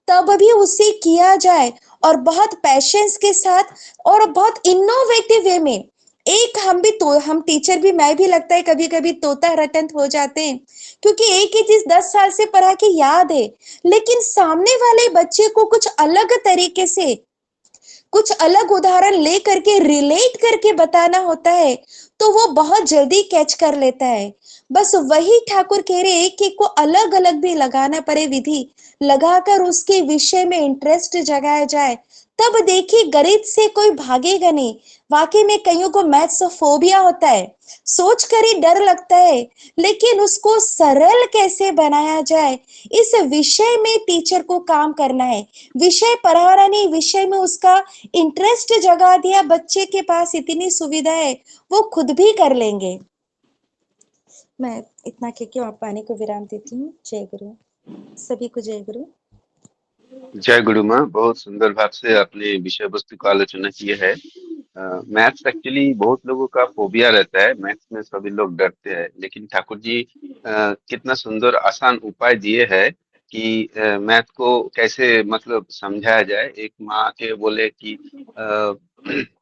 तब भी उसे किया जाए, और बहुत पेशेंस के साथ और बहुत इनोवेटिव वे में। एक हम भी, तो हम टीचर भी, मैं भी लगता है कभी कभी तोता रटन हो जाते हैं, क्योंकि एक ही चीज 10 साल से पढ़ा के याद है, लेकिन सामने वाले बच्चे को कुछ अलग तरीके से, कुछ अलग उदाहरण ले करके रिलेट करके बताना होता है, तो वो बहुत जल्दी कैच कर लेता है। बस वही ठाकुर कह रहे एक एक को अलग अलग भी लगाना पड़े, विधि लगाकर उसके विषय में इंटरेस्ट जगाया जाए, तब देखिए गणित से कोई भागेगा नहीं। वाकई में कईयों को मैथ्स फोबिया होता है, सोच कर ही डर लगता है, लेकिन उसको सरल कैसे बनाया जाए, इस विषय में टीचर को काम करना है। विषय पढ़ाना नहीं, विषय में उसका इंटरेस्ट जगा दिया, बच्चे के पास इतनी सुविधा है, वो खुद भी कर लेंगे। मैं इतना कह के पानी को विराम देती हूँ। जय गुरु, सभी को जय गुरु। जय गुरु माँ, बहुत सुंदर भाव से अपने विषय वस्तु का आलोचना की है। मैथ्स एक्चुअली बहुत लोगों का फोबिया रहता है, मैथ्स में सभी लोग डरते हैं, लेकिन ठाकुर जी कितना सुंदर आसान उपाय दिए हैं कि मैथ को कैसे मतलब समझाया जाए। एक माँ आके बोले कि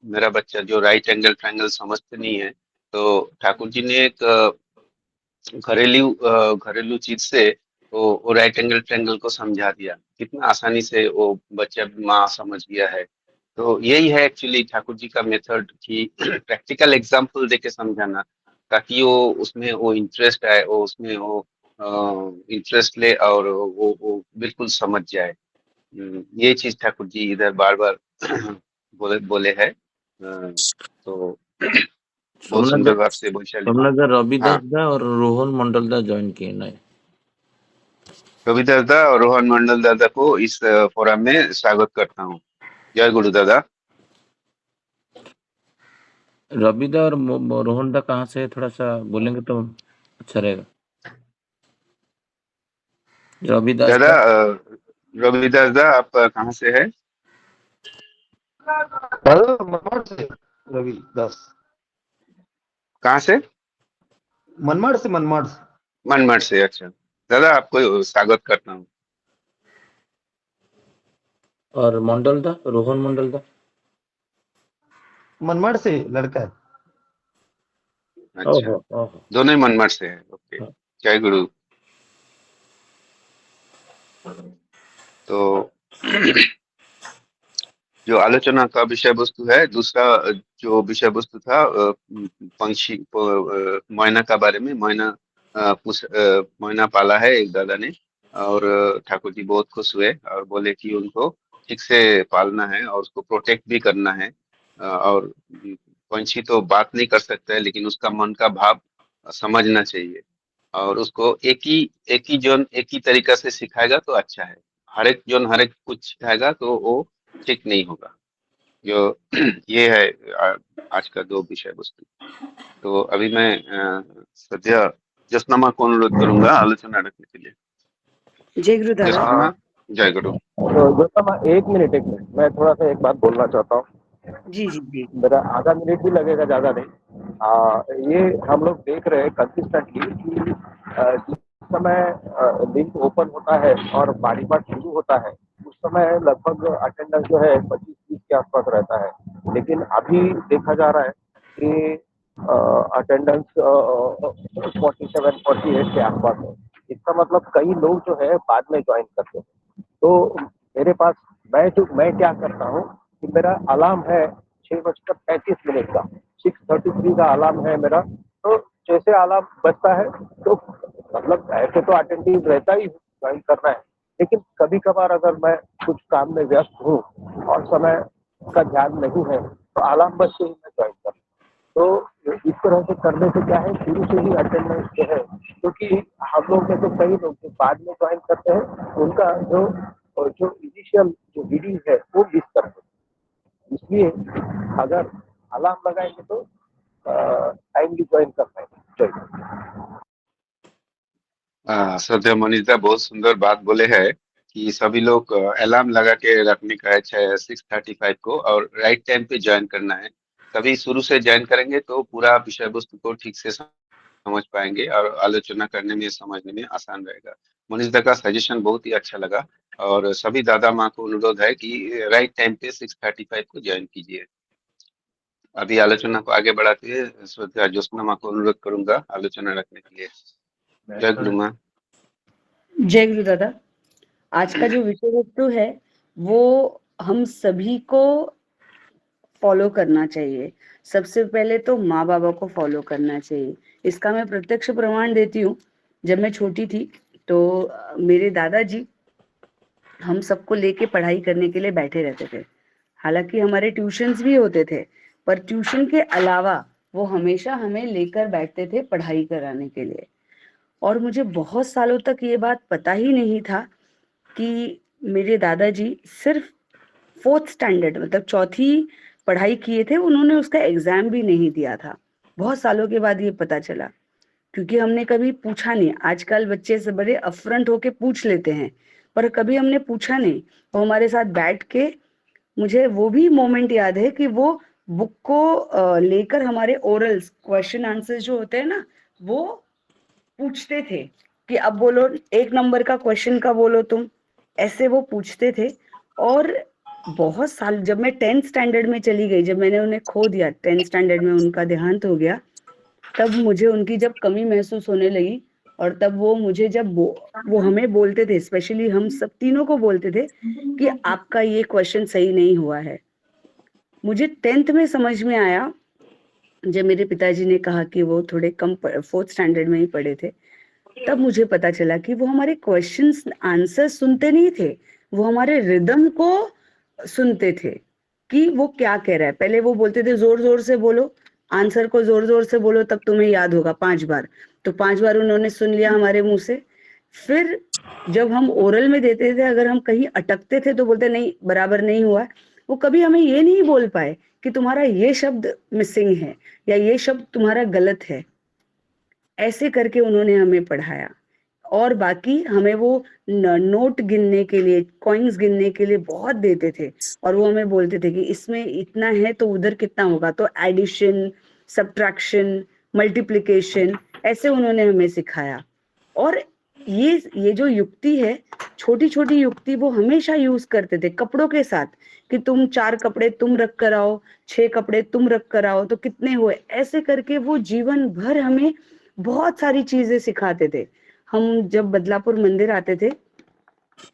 मेरा बच्चा जो राइट एंगल ट्रायंगल समझते नहीं है, तो ठाकुर जी ने एक घरेलू चीज से वो राइट एंगल ट्रायंगल को समझा दिया। कितना आसानी से वो बच्चा माँ समझ गया है। तो यही है एक्चुअली ठाकुर जी का मेथड कि प्रैक्टिकल एग्जांपल देके समझाना, ताकि वो उसमें वो इंटरेस्ट आए, वो उसमें वो इंटरेस्ट ले और वो बिल्कुल समझ जाए। ये चीज ठाकुर जी इधर बार बार बोले बोले है। तो बहुत सोमनाथ सुंदर दा भाव से वैशाली। सोमनाथ दा रवि हाँ, दास दा और रोहन मंडल दा ज्वाइन किए नए। कविता दादा और रोहन मंडल दादा को इस फोरम में स्वागत करता हूँ। जय गुरु दादा। रवि दा और रोहन दा कहाँ से है, थोड़ा सा बोलेंगे तो अच्छा रहेगा। रवि दास दादा दा रविदास दा, आप कहाँ से है? मनमाड़ से रविदास। कहाँ से? मनमाड़ से। मनमाड से, अच्छा। दादा आपको स्वागत करता हूँ। और मंडल दा, रोहन मंडल दा। मनमाड़ से लड़का है। अच्छा, ओहो ओहो। दोनों ही मनमाड से है। ओके, हाँ। जय गुरु। तो जो आलोचना का विषय वस्तु है, दूसरा जो विषय वस्तु था पंछी मैना का बारे में। मैना मैना पाला है एक दादा ने, और ठाकुर जी बहुत खुश हुए और बोले कि उनको ठीक से पालना है और उसको प्रोटेक्ट भी करना है। और पंछी तो बात नहीं कर सकता है, लेकिन उसका मन का भाव समझना चाहिए। और उसको एक ही जोन एक ही तरीका से सिखाएगा तो अच्छा है। हर एक जोन हर एक कुछ सिखाएगा तो वो ठीक नहीं होगा। जो ये है आज का दो विषय वस्तु। तो अभी मैं सद्य जसनामा को अनुरोध करूंगा आलोचना रखने के लिए। जय गुरु दादा। जसनामा, जय गुरु। तो दोस्तों एक मिनट मैं थोड़ा सा एक बात बोलना चाहता हूँ। जी जी जी। मेरा आधा मिनट भी लगेगा, ज्यादा नहीं। ये हम लोग देख रहे हैं कंसिस्टेंटली कि जिस समय लिंक ओपन होता है और बारी बार शुरू होता है, उस समय लगभग अटेंडेंस जो है 25-30 के आसपास रहता है। लेकिन अभी देखा जा रहा है कि अटेंडेंस 47-48 के आसपास है। इसका मतलब कई लोग जो है बाद में ज्वाइन करते हैं। तो मेरे पास मैं क्या करता हूँ कि मेरा अलार्म है 6:35 का, 6:33 का अलार्म है मेरा। तो जैसे अलार्म बजता है तो मतलब ऐसे तो अटेंटिव रहता ही ज्वाइन करना है, लेकिन कभी कभार अगर मैं कुछ काम में व्यस्त हूँ और समय का ध्यान नहीं है तो अलार्म बजते ही मैं ज्वाइन करता हूँ। तो इस तरह से करने से क्या है, शुरू से ही अटेंडेंस जो है, क्योंकि हम लोग में तो कई लोग जो बाद में ज्वाइन करते हैं उनका जो इनिशियल जो रीडिंग है वो मिस करते हैं। इसलिए अगर अलार्म लगाएंगे तो टाइमली ज्वाइन कर पाएंगे। चलिए। श्रद्धेय मनीषदा बहुत सुंदर बात बोले हैं कि सभी लोग अलार्म लगा के रखने का है 6:35 को, और राइट टाइम पे ज्वाइन करना है। तभी शुरू से ज्वाइन करेंगे तो पूरा विषय वस्तु को ठीक से समझ पाएंगे और आलोचना करने में समझने में आसान रहेगा। मनीषदा का सजेशन बहुत ही अच्छा लगा, और सभी दादा माँ को अनुरोध है कि राइट टाइम पे 6:35 को ज्वाइन कीजिए। अभी आलोचना को आगे बढ़ाते हुए श्रद्धा ज्योत्सना माँ को अनुरोध करूंगा आलोचना रखने के लिए। जय गुरु माँ। जय गुरु दादा। आज का जो विषय वस्तु है वो हम सभी को फॉलो करना चाहिए। सबसे पहले तो माँ बाबा को फॉलो करना चाहिए। इसका मैं प्रत्यक्ष प्रमाण देती हूँ। जब मैं छोटी थी तो मेरे दादाजी हम सबको लेके पढ़ाई करने के लिए बैठे रहते थे। हालांकि हमारे ट्यूशंस भी होते थे, पर ट्यूशन के अलावा वो हमेशा हमें लेकर बैठते थे पढ़ाई कराने के लिए। और मुझे बहुत सालों तक ये बात पता ही नहीं था कि मेरे दादाजी सिर्फ 4th स्टैंडर्ड मतलब चौथी पढ़ाई किए थे, उन्होंने उसका एग्जाम भी नहीं दिया था। बहुत सालों के बाद ये पता चला, क्योंकि हमने कभी पूछा नहीं। आजकल बच्चे से बड़े अपफ्रंट होके पूछ लेते हैं, पर कभी हमने पूछा नहीं। वो हमारे साथ बैठ के, मुझे वो भी मोमेंट याद है कि वो बुक को लेकर हमारे ओरल्स क्वेश्चन आंसर जो होते हैं ना, वो पूछते थे कि अब बोलो 1 नंबर का क्वेश्चन का बोलो तुम, ऐसे वो पूछते थे। और बहुत साल, जब मैं 10th स्टैंडर्ड में चली गई, जब मैंने उन्हें खो दिया, 10th स्टैंडर्ड में उनका देहांत हो गया, तब मुझे उनकी जब कमी महसूस होने लगी, और तब वो मुझे जब वो हमें बोलते थे, स्पेशली हम सब तीनों को बोलते थे कि आपका ये क्वेश्चन सही नहीं हुआ है। मुझे 10th में समझ में आया, जब मेरे पिताजी ने कहा कि वो थोड़े कम 4th स्टैंडर्ड में ही पढ़े थे, तब मुझे पता चला कि वो हमारे क्वेश्चंस आंसर सुनते नहीं थे, वो हमारे रिदम को सुनते थे कि वो क्या कह रहा है। पहले वो बोलते थे जोर जोर से बोलो, आंसर को जोर जोर से बोलो तब तुम्हें याद होगा 5 बार। तो 5 बार उन्होंने सुन लिया हमारे मुंह से। फिर जब हम ओरल में देते थे, अगर हम कहीं अटकते थे तो बोलते नहीं, बराबर नहीं हुआ। वो कभी हमें ये नहीं बोल पाए कि तुम्हारा ये शब्द मिसिंग है या ये शब्द तुम्हारा गलत है। ऐसे करके उन्होंने हमें पढ़ाया। और बाकी हमें वो नोट गिनने के लिए, कॉइन्स गिनने के लिए बहुत देते थे, और वो हमें बोलते थे कि इसमें इतना है तो उधर कितना होगा। तो एडिशन, सब्ट्रैक्शन, मल्टीप्लिकेशन, ऐसे उन्होंने हमें सिखाया। और ये जो युक्ति है, छोटी छोटी युक्ति, वो हमेशा यूज करते थे कपड़ों के साथ, कि तुम 4 कपड़े तुम रख कर आओ, 6 कपड़े तुम रख कर आओ तो कितने हुए। ऐसे करके वो जीवन भर हमें बहुत सारी चीजें सिखाते थे। हम जब बदलापुर मंदिर आते थे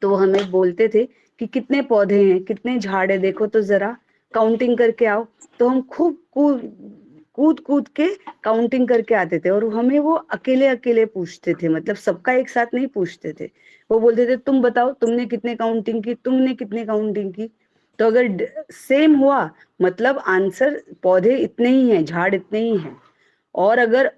तो वो हमें बोलते थे कि कितने पौधे हैं, कितने झाड़ है, देखो तो जरा काउंटिंग करके आओ। तो हम खूब कूद कूद के काउंटिंग करके आते थे, और हमें वो अकेले अकेले पूछते थे, मतलब सबका एक साथ नहीं पूछते थे। वो बोलते थे तुम बताओ तुमने कितने काउंटिंग की, तुमने कितने काउंटिंग की। तो अगर सेम हुआ, मतलब आंसर पौधे इतने ही हैं, झाड़ इतने ही हैं। और अगर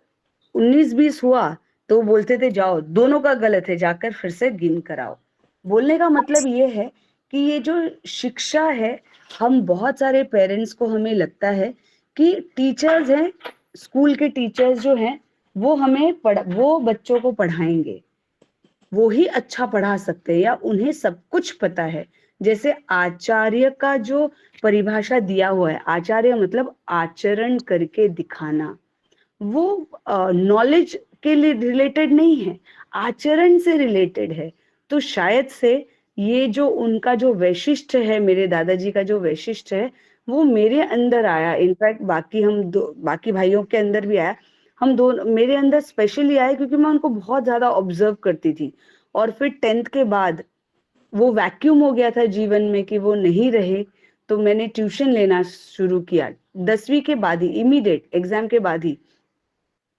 19-20 हुआ तो बोलते थे जाओ दोनों का गलत है, जाकर फिर से गिन कर आओ। बोलने का मतलब ये है कि ये जो शिक्षा है, हम बहुत सारे पेरेंट्स को हमें लगता है कि टीचर्स हैं, स्कूल के टीचर्स जो हैं, वो हमें वो बच्चों को पढ़ाएंगे, वो ही अच्छा पढ़ा सकते हैं, या उन्हें सब कुछ पता है। जैसे आचार्य का जो परिभाषा दिया हुआ है, आचार्य मतलब आचरण करके दिखाना, वो नॉलेज के लिए रिलेटेड नहीं है, आचरण से रिलेटेड है। तो शायद से ये जो उनका जो वैशिष्ट है, मेरे दादाजी का जो वैशिष्ट है, वो मेरे अंदर आया। इनफैक्ट बाकी भाइयों के अंदर भी आया। हम दोनों, मेरे अंदर स्पेशली आया क्योंकि मैं उनको बहुत ज्यादा ऑब्जर्व करती थी। और फिर 10th के बाद वो वैक्यूम हो गया था जीवन में कि वो नहीं रहे, तो मैंने ट्यूशन लेना शुरू किया 10वीं के बाद ही, इमीडिएट एग्जाम के बाद ही।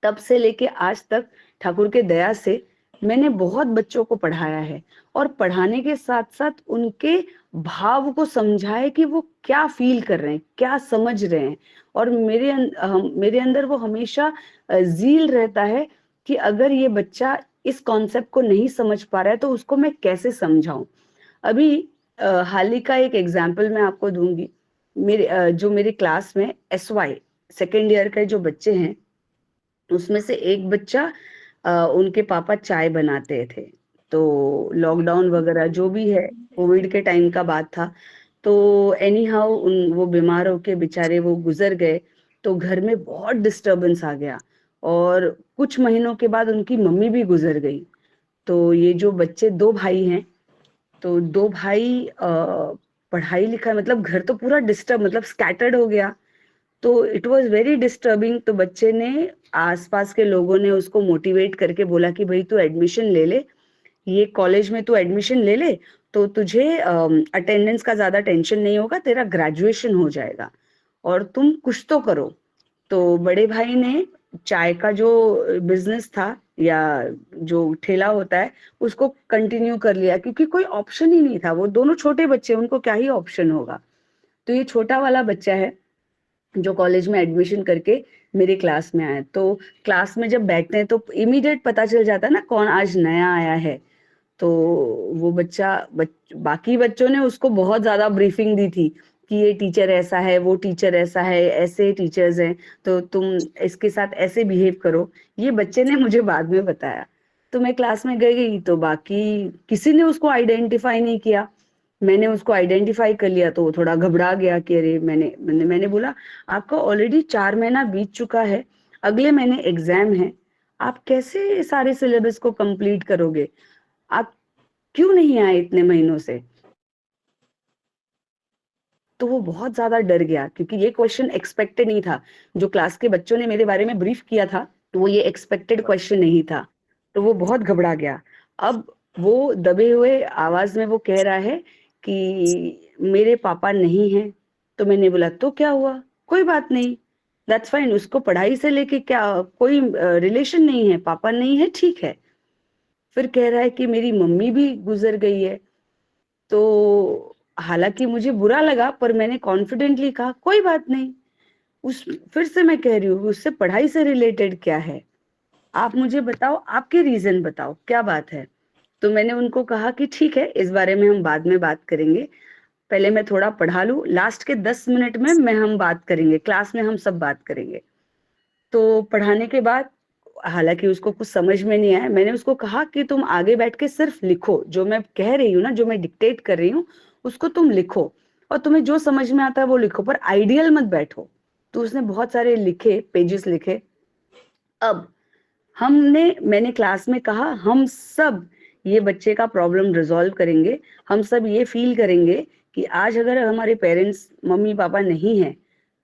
तब से लेके आज तक ठाकुर के दया से मैंने बहुत बच्चों को पढ़ाया है, और पढ़ाने के साथ साथ उनके भाव को समझा है कि वो क्या फील कर रहे हैं, क्या समझ रहे हैं। और मेरे अंदर वो हमेशा जील रहता है कि अगर ये बच्चा इस कॉन्सेप्ट को नहीं समझ पा रहा है तो उसको मैं कैसे समझाऊं। अभी हाल ही का एक एग्जाम्पल मैं आपको दूंगी। जो मेरे क्लास में SY सेकेंड ईयर के जो बच्चे हैं, उसमें से एक बच्चा, उनके पापा चाय बनाते थे। तो लॉकडाउन वगैरह जो भी है, कोविड के टाइम का बात था। तो एनी हाउ वो बीमार होके बेचारे वो गुजर गए। तो घर में बहुत डिस्टरबेंस आ गया, और कुछ महीनों के बाद उनकी मम्मी भी गुजर गई। तो ये जो बच्चे 2 भाई हैं, तो 2 भाई पढ़ाई लिखाई, मतलब घर तो पूरा डिस्टर्ब, मतलब स्कैटर्ड हो गया। तो इट वाज वेरी डिस्टर्बिंग। तो बच्चे ने, आसपास के लोगों ने उसको मोटिवेट करके बोला कि भाई तू एडमिशन ले ले, ये कॉलेज में तू एडमिशन ले ले, तो तुझे अटेंडेंस का ज्यादा टेंशन नहीं होगा, तेरा ग्रेजुएशन हो जाएगा, और तुम कुछ तो करो। तो बड़े भाई ने चाय का जो बिजनेस था, या जो ठेला होता है, उसको कंटिन्यू कर लिया, क्योंकि कोई ऑप्शन ही नहीं था। वो दोनों छोटे बच्चे, उनको क्या ही ऑप्शन होगा। तो ये छोटा वाला बच्चा है जो कॉलेज में एडमिशन करके मेरे क्लास में आया। तो क्लास में जब बैठते हैं तो इमीडिएट पता चल जाता है ना कौन आज नया आया है। तो वो बाकी बच्चों ने उसको बहुत ज्यादा ब्रीफिंग दी थी कि ये टीचर ऐसा है, वो टीचर ऐसा है, ऐसे टीचर्स हैं, तो तुम इसके साथ ऐसे बिहेव करो। ये बच्चे ने मुझे बाद में बताया। तो मैं क्लास में गई तो बाकी किसी ने उसको आइडेंटिफाई नहीं किया। मैंने उसको आइडेंटिफाई कर लिया तो वो थोड़ा घबरा गया कि अरे मैंने बोला आपका ऑलरेडी 4 महीना बीत चुका है, अगले महीने एग्जाम है, आप कैसे सारे सिलेबस को कंप्लीट करोगे, आप क्यों नहीं आए इतने महीनों से। तो वो बहुत ज्यादा डर गया क्योंकि ये क्वेश्चन एक्सपेक्टेड नहीं था। जो क्लास के बच्चों ने मेरे बारे में ब्रीफ किया था तो वो ये एक्सपेक्टेड क्वेश्चन नहीं था। तो वो बहुत घबरा गया। अब वो दबे हुए आवाज में वो कह रहा है कि मेरे पापा नहीं हैं। तो मैंने बोला तो क्या हुआ, कोई बात नहीं, दैट्स फाइन, उसको पढ़ाई से लेके क्या कोई रिलेशन नहीं है, पापा नहीं है, ठीक है। फिर कह रहा है कि मेरी मम्मी भी गुजर गई है। तो हालांकि मुझे बुरा लगा पर मैंने कॉन्फिडेंटली कहा कोई बात नहीं। उस फिर से मैं कह रही हूँ उससे पढ़ाई से रिलेटेड क्या है, आप मुझे बताओ, आपके रीजन बताओ क्या बात है। तो मैंने उनको कहा कि ठीक है, इस बारे में हम बाद में बात करेंगे, पहले मैं थोड़ा पढ़ा लूं, लास्ट के 10 मिनट में हम बात करेंगे, क्लास में हम सब बात करेंगे। तो पढ़ाने के बाद हालांकि उसको कुछ समझ में नहीं आया, मैंने उसको कहा कि तुम आगे बैठ के सिर्फ लिखो, जो मैं कह रही हूँ ना, जो मैं डिक्टेट कर रही हूँ उसको तुम लिखो, और तुम्हें जो समझ में आता है वो लिखो, पर आइडियल मत बैठो। तो उसने बहुत सारे लिखे, पेजेस लिखे। अब मैंने क्लास में कहा हम सब ये बच्चे का प्रॉब्लम रिजॉल्व करेंगे, हम सब ये फील करेंगे कि आज अगर हमारे पेरेंट्स मम्मी पापा नहीं है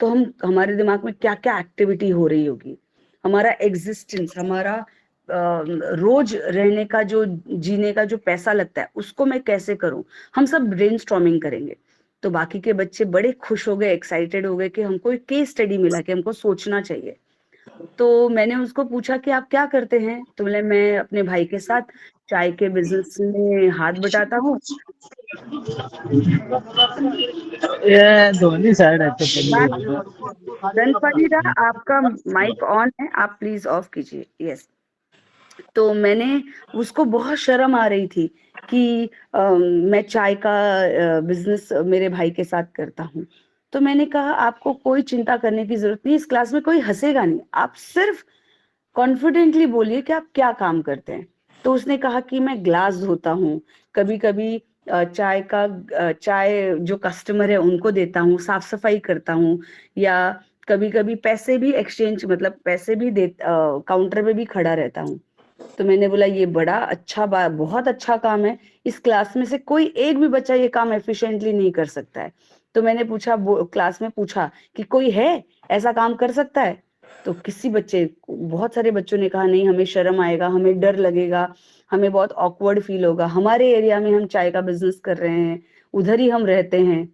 तो हमारे दिमाग में क्या क्या एक्टिविटी हो रही होगी, हमारा एग्जिस्टेंस, हमारा रोज रहने का जो जीने का जो पैसा लगता है उसको मैं कैसे करूं, हम सब ब्रेनस्टॉर्मिंग करेंगे। तो बाकी के बच्चे बड़े खुश हो गए, एक्साइटेड हो गए कि हमको एक केस स्टडी मिला कि हमको सोचना चाहिए। तो मैंने उसको पूछा कि आप क्या करते हैं, तो बोले मैं अपने भाई के साथ चाय के बिजनेस में हाथ बटाता हूँ। ये दोनों साइड अच्छे रणपालीदा आपका माइक ऑन है, आप प्लीज ऑफ कीजिए। यस। तो मैंने उसको बहुत शर्म आ रही थी कि मैं चाय का बिजनेस मेरे भाई के साथ करता हूँ। तो मैंने कहा आपको कोई चिंता करने की जरूरत नहीं, इस क्लास में कोई हंसेगा नहीं, आप सिर्फ कॉन्फिडेंटली बोलिए कि आप क्या काम करते हैं। तो उसने कहा कि मैं ग्लास धोता हूँ, कभी कभी चाय जो कस्टमर है उनको देता हूँ, साफ सफाई करता हूँ, या कभी कभी पैसे भी एक्सचेंज, मतलब पैसे भी काउंटर पे भी खड़ा रहता हूँ। तो मैंने बोला ये बड़ा अच्छा बहुत अच्छा काम है, इस क्लास में से कोई एक भी बच्चा ये काम एफिशिएंटली नहीं कर सकता है। तो मैंने पूछा, क्लास में पूछा कि कोई है ऐसा काम कर सकता है। तो बहुत सारे बच्चों ने कहा नहीं, हमें शर्म आएगा, हमें डर लगेगा, हमें बहुत ऑकवर्ड फील होगा, हमारे एरिया में हम चाय का बिजनेस कर रहे हैं, उधर ही हम रहते हैं।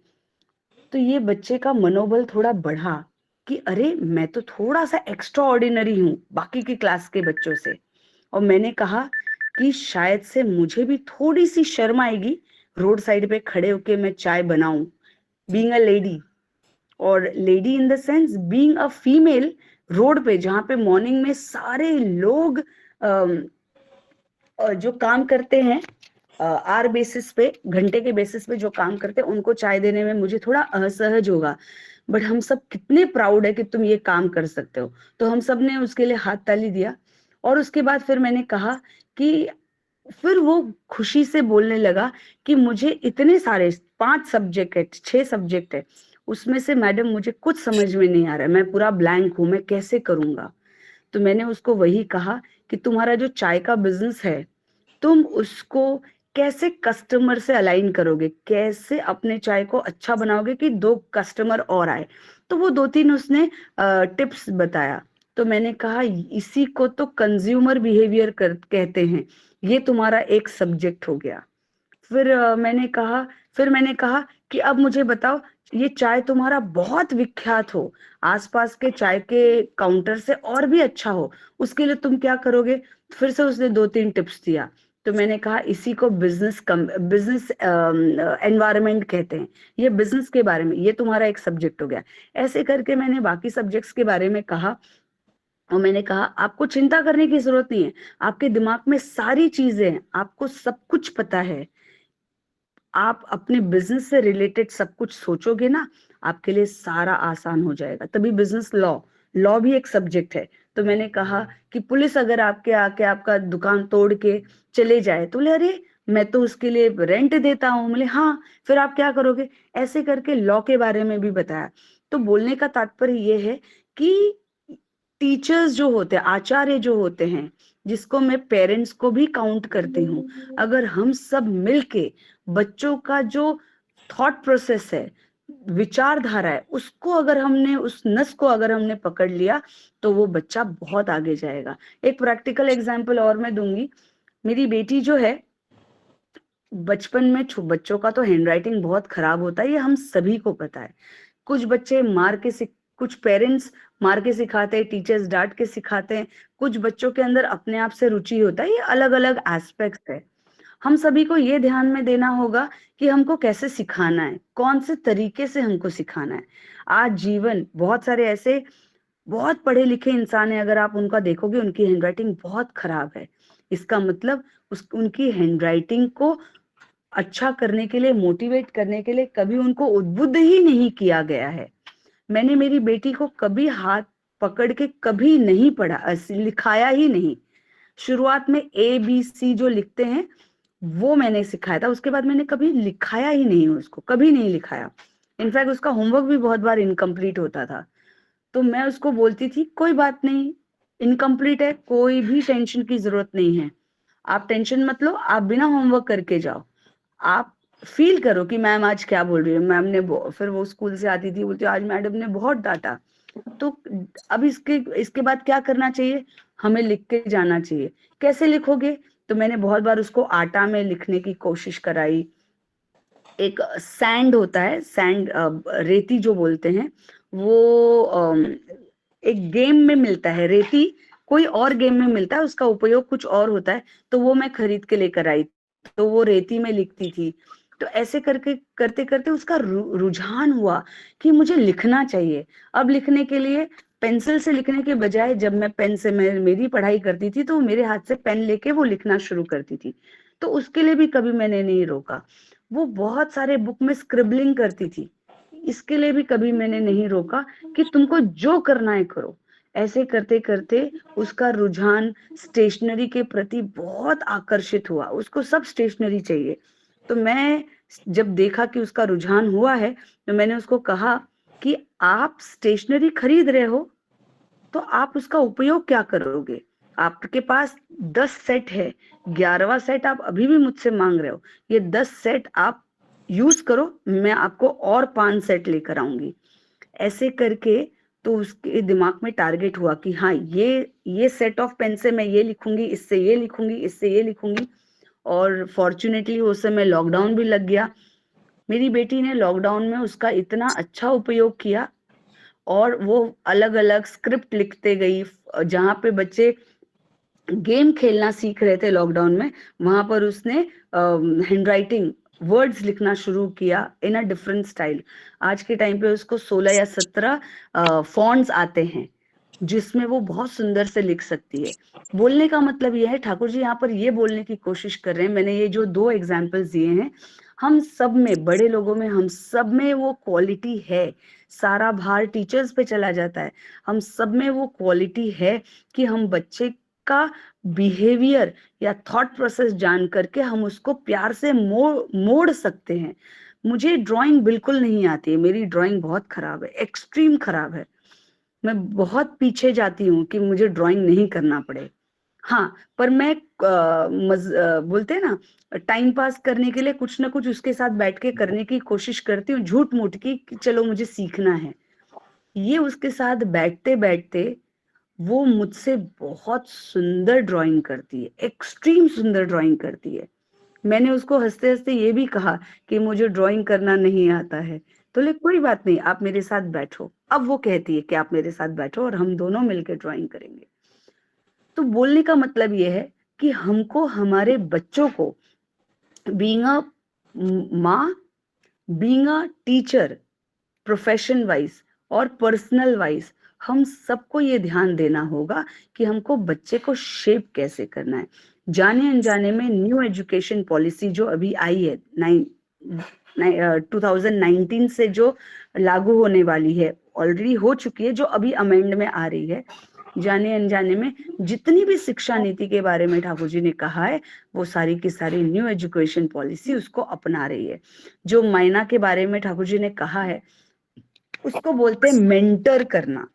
तो ये बच्चे का मनोबल थोड़ा बढ़ा कि अरे मैं तो थोड़ा सा एक्स्ट्रा ऑर्डिनरी हूँ बाकी की क्लास के बच्चों से। और मैंने कहा कि शायद से मुझे भी थोड़ी सी शर्म आएगी रोड साइड पे खड़े होके मैं चाय बनाऊं, बीइंग अ लेडी, और lady in the sense being a female, road पे जहाँ पे मॉर्निंग में सारे लोग जो काम करते हैं आर बेसिस पे, घंटे के बेसिस पे जो काम करते हैं, उनको चाय देने में मुझे थोड़ा असहज होगा। बट हम सब कितने प्राउड है कि तुम ये काम कर सकते हो। तो हम सब ने उसके लिए हाथ ताली दिया। और उसके बाद फिर मैंने कहा कि फिर वो खुशी से बोलने लगा कि मुझे इतने सारे 5 सब्जेक्ट है, 6 सब्जेक्ट है, उसमें से मैडम मुझे कुछ समझ में नहीं आ रहा है, मैं पूरा ब्लैंक हूं, मैं कैसे करूंगा। तो मैंने उसको वही कहा कि तुम्हारा जो चाय का बिजनेस है, तुम उसको कैसे कस्टमर से अलाइन करोगे, कैसे अपने चाय को अच्छा बनाओगे कि 2 कस्टमर और आए। तो वो 2-3 उसने टिप्स बताया। तो मैंने कहा इसी को तो कंज्यूमर बिहेवियर कहते हैं, ये तुम्हारा एक सब्जेक्ट हो गया। फिर मैंने कहा कि अब मुझे बताओ, ये चाय तुम्हारा बहुत विख्यात हो, आसपास के चाय के काउंटर से और भी अच्छा हो, उसके लिए तुम क्या करोगे। फिर से उसने 2-3 टिप्स दिया। तो मैंने कहा इसी को बिजनेस एनवायरनमेंट कहते हैं, ये बिजनेस के बारे में, ये तुम्हारा एक सब्जेक्ट हो गया। ऐसे करके मैंने बाकी सब्जेक्ट्स के बारे में कहा। और मैंने कहा आपको चिंता करने की जरूरत नहीं है, आपके दिमाग में सारी चीजें हैं, आपको सब कुछ पता है, आप अपने बिजनेस से रिलेटेड सब कुछ सोचोगे ना, आपके लिए सारा आसान हो जाएगा। तभी बिजनेस लॉ लॉ भी एक सब्जेक्ट है। तो मैंने कहा कि पुलिस अगर आपके आके आपका दुकान तोड़ के चले जाए तो बोले अरे मैं तो उसके लिए रेंट देता हूँ। बोले हाँ, फिर आप क्या करोगे? ऐसे करके लॉ के बारे में भी बताया। तो बोलने का तात्पर्य ये है कि टीचर्स जो होते हैं, आचार्य जो होते हैं, जिसको मैं पेरेंट्स को भी काउंट करती हूँ, अगर हम सब मिलके बच्चों का जो थॉट प्रोसेस है, विचारधारा है, उसको अगर हमने, उस नस को अगर हमने पकड़ लिया तो वो बच्चा बहुत आगे जाएगा। एक प्रैक्टिकल एग्जांपल और मैं दूंगी। मेरी बेटी जो है, बचपन में बच्चों का तो हैंडराइटिंग बहुत खराब होता है, ये हम सभी को पता है। कुछ बच्चे कुछ पेरेंट्स मार के सिखाते हैं, टीचर्स डांट के सिखाते हैं, कुछ बच्चों के अंदर अपने आप से रुचि होता है। ये अलग अलग एस्पेक्ट्स है। हम सभी को ये ध्यान में देना होगा कि हमको कैसे सिखाना है, कौन से तरीके से हमको सिखाना है। आज जीवन, बहुत सारे ऐसे बहुत पढ़े लिखे इंसान है, अगर आप उनका देखोगे उनकी हैंडराइटिंग बहुत खराब है। इसका मतलब उनकी हैंडराइटिंग को अच्छा करने के लिए, मोटिवेट करने के लिए कभी उनको उद्बुद्ध ही नहीं किया गया है। मैंने मेरी बेटी को कभी हाथ पकड़ के कभी नहीं पढ़ा, लिखाया ही नहीं। शुरुआत में ABC जो लिखते हैं वो मैंने सिखाया था, उसके बाद मैंने कभी लिखाया ही नहीं उसको, कभी नहीं लिखाया। इनफैक्ट उसका होमवर्क भी बहुत बार इनकम्प्लीट होता था। तो मैं उसको बोलती थी कोई बात नहीं, इनकम्प्लीट है, कोई भी टेंशन की जरूरत नहीं है, आप टेंशन मत लो, आप बिना होमवर्क करके जाओ, आप फील करो कि मैम आज क्या बोल रही है। मैम ने फिर वो स्कूल से आती थी, बोलती आज मैडम ने बहुत डांटा, तो अब इसके बाद क्या करना चाहिए, हमें लिख के जाना चाहिए। कैसे लिखोगे? तो मैंने बहुत बार उसको आटा में लिखने की कोशिश कराई। एक सैंड होता है, सैंड रेती जो बोलते हैं, वो एक गेम में मिलता है, रेती कोई और गेम में मिलता है, उसका उपयोग कुछ और होता है, तो वो मैं खरीद के लेकर आई, तो वो रेती में लिखती थी। तो ऐसे करके करते करते उसका रुझान हुआ कि मुझे लिखना चाहिए। अब लिखने के लिए पेंसिल से लिखने के बजाय, जब मैं पेन से मेरी पढ़ाई करती थी तो वो मेरे हाथ से पेन लेके वो लिखना शुरू करती थी, तो उसके लिए भी कभी मैंने नहीं रोका। वो बहुत सारे बुक में स्क्रिबलिंग करती थी, इसके लिए भी कभी मैंने नहीं रोका कि तुमको जो करना है करो। ऐसे करते करते उसका रुझान स्टेशनरी के प्रति बहुत आकर्षित हुआ, उसको सब स्टेशनरी चाहिए। तो मैं जब देखा कि उसका रुझान हुआ है, तो मैंने उसको कहा कि आप स्टेशनरी खरीद रहे हो तो आप उसका उपयोग क्या करोगे? आपके पास 10 सेट है, 11वां सेट आप अभी भी मुझसे मांग रहे हो, ये 10 सेट आप यूज करो, मैं आपको और 5 सेट लेकर आऊंगी। ऐसे करके तो उसके दिमाग में टारगेट हुआ कि हाँ, ये सेट ऑफ पेन से मैं ये लिखूंगी, इससे ये लिखूंगी, इससे ये लिखूंगी। और फॉर्चुनेटली उस समय लॉकडाउन भी लग गया। मेरी बेटी ने लॉकडाउन में उसका इतना अच्छा उपयोग किया और वो अलग अलग स्क्रिप्ट लिखते गई। जहाँ पे बच्चे गेम खेलना सीख रहे थे लॉकडाउन में, वहां पर उसने हैंडराइटिंग वर्ड्स लिखना शुरू किया इन अ डिफरेंट स्टाइल। आज के टाइम पे उसको 16 या 17 फॉन्ट्स आते हैं जिसमें वो बहुत सुंदर से लिख सकती है। बोलने का मतलब यह है, ठाकुर जी यहाँ पर ये बोलने की कोशिश कर रहे हैं, मैंने ये जो 2 एग्जाम्पल्स दिए हैं, हम सब में, बड़े लोगों में, हम सब में वो क्वालिटी है। सारा भार टीचर्स पे चला जाता है। हम सब में वो क्वालिटी है कि हम बच्चे का बिहेवियर या थॉट प्रोसेस जान करके हम उसको प्यार से मोड़ सकते हैं। मुझे ड्राइंग बिल्कुल नहीं आती है, मेरी ड्राइंग बहुत खराब है, एक्सट्रीम खराब है। मैं बहुत पीछे जाती हूँ कि मुझे ड्राइंग नहीं करना पड़े। हाँ, पर मैं बोलते हैं ना, टाइम पास करने के लिए कुछ ना कुछ उसके साथ बैठ के करने की कोशिश करती हूँ, झूठ मूठ की, कि चलो मुझे सीखना है। ये उसके साथ बैठते बैठते वो मुझसे बहुत सुंदर ड्राइंग करती है, एक्सट्रीम सुंदर ड्राइंग करती है। मैंने उसको हंसते हंसते ये भी कहा कि मुझे ड्राइंग करना नहीं आता है, तो ले कोई बात नहीं, आप मेरे साथ बैठो। अब वो कहती है कि आप मेरे साथ बैठो और हम दोनों मिलकर ड्राइंग करेंगे। तो बोलने का मतलब ये है कि हमको हमारे बच्चों को बीइंग अ माँ, being a teacher, profession wise और पर्सनल वाइज, हम सबको ये ध्यान देना होगा कि हमको बच्चे को शेप कैसे करना है। जाने अनजाने में न्यू एजुकेशन पॉलिसी जो अभी आई है 2019 से जो लागू होने वाली है, ऑलरेडी हो चुकी है, जो अभी अमेंड में आ रही है। जाने अनजाने में जितनी भी शिक्षा नीति के बारे में ठाकुर जी ने कहा है, वो सारी की सारी न्यू एजुकेशन पॉलिसी उसको अपना रही है। जो मायना के बारे में ठाकुर जी ने कहा है, उसको बोलते हैं मेंटर करना।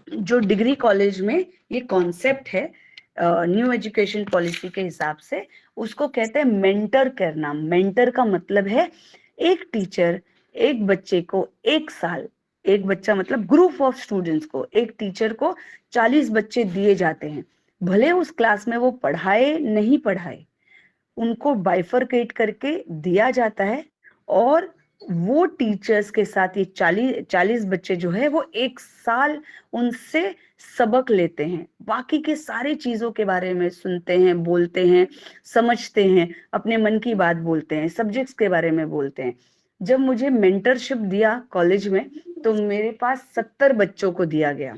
जो डिग्री कॉलेज में ये कॉन्सेप्ट है न्यू एजुकेशन पॉलिसी के हिसाब से, उसको कहते हैं मेंटर करना। मेंटर का मतलब है एक टीचर एक बच्चे को 1 साल, एक बच्चा मतलब ग्रुप ऑफ स्टूडेंट्स को, एक टीचर को 40 बच्चे दिए जाते हैं। भले उस क्लास में वो पढ़ाए नहीं पढ़ाए, उनको बाइफरकेट करके दिया जाता है, और वो टीचर्स के साथ ये 40 बच्चे जो है वो 1 साल उनसे सबक लेते हैं। बाकी के सारे चीजों के बारे में सुनते हैं, बोलते हैं, समझते हैं, अपने मन की बात बोलते हैं, सब्जेक्ट्स के बारे में बोलते हैं। जब मुझे मेंटरशिप दिया कॉलेज में, तो मेरे पास 70 बच्चों को दिया गया,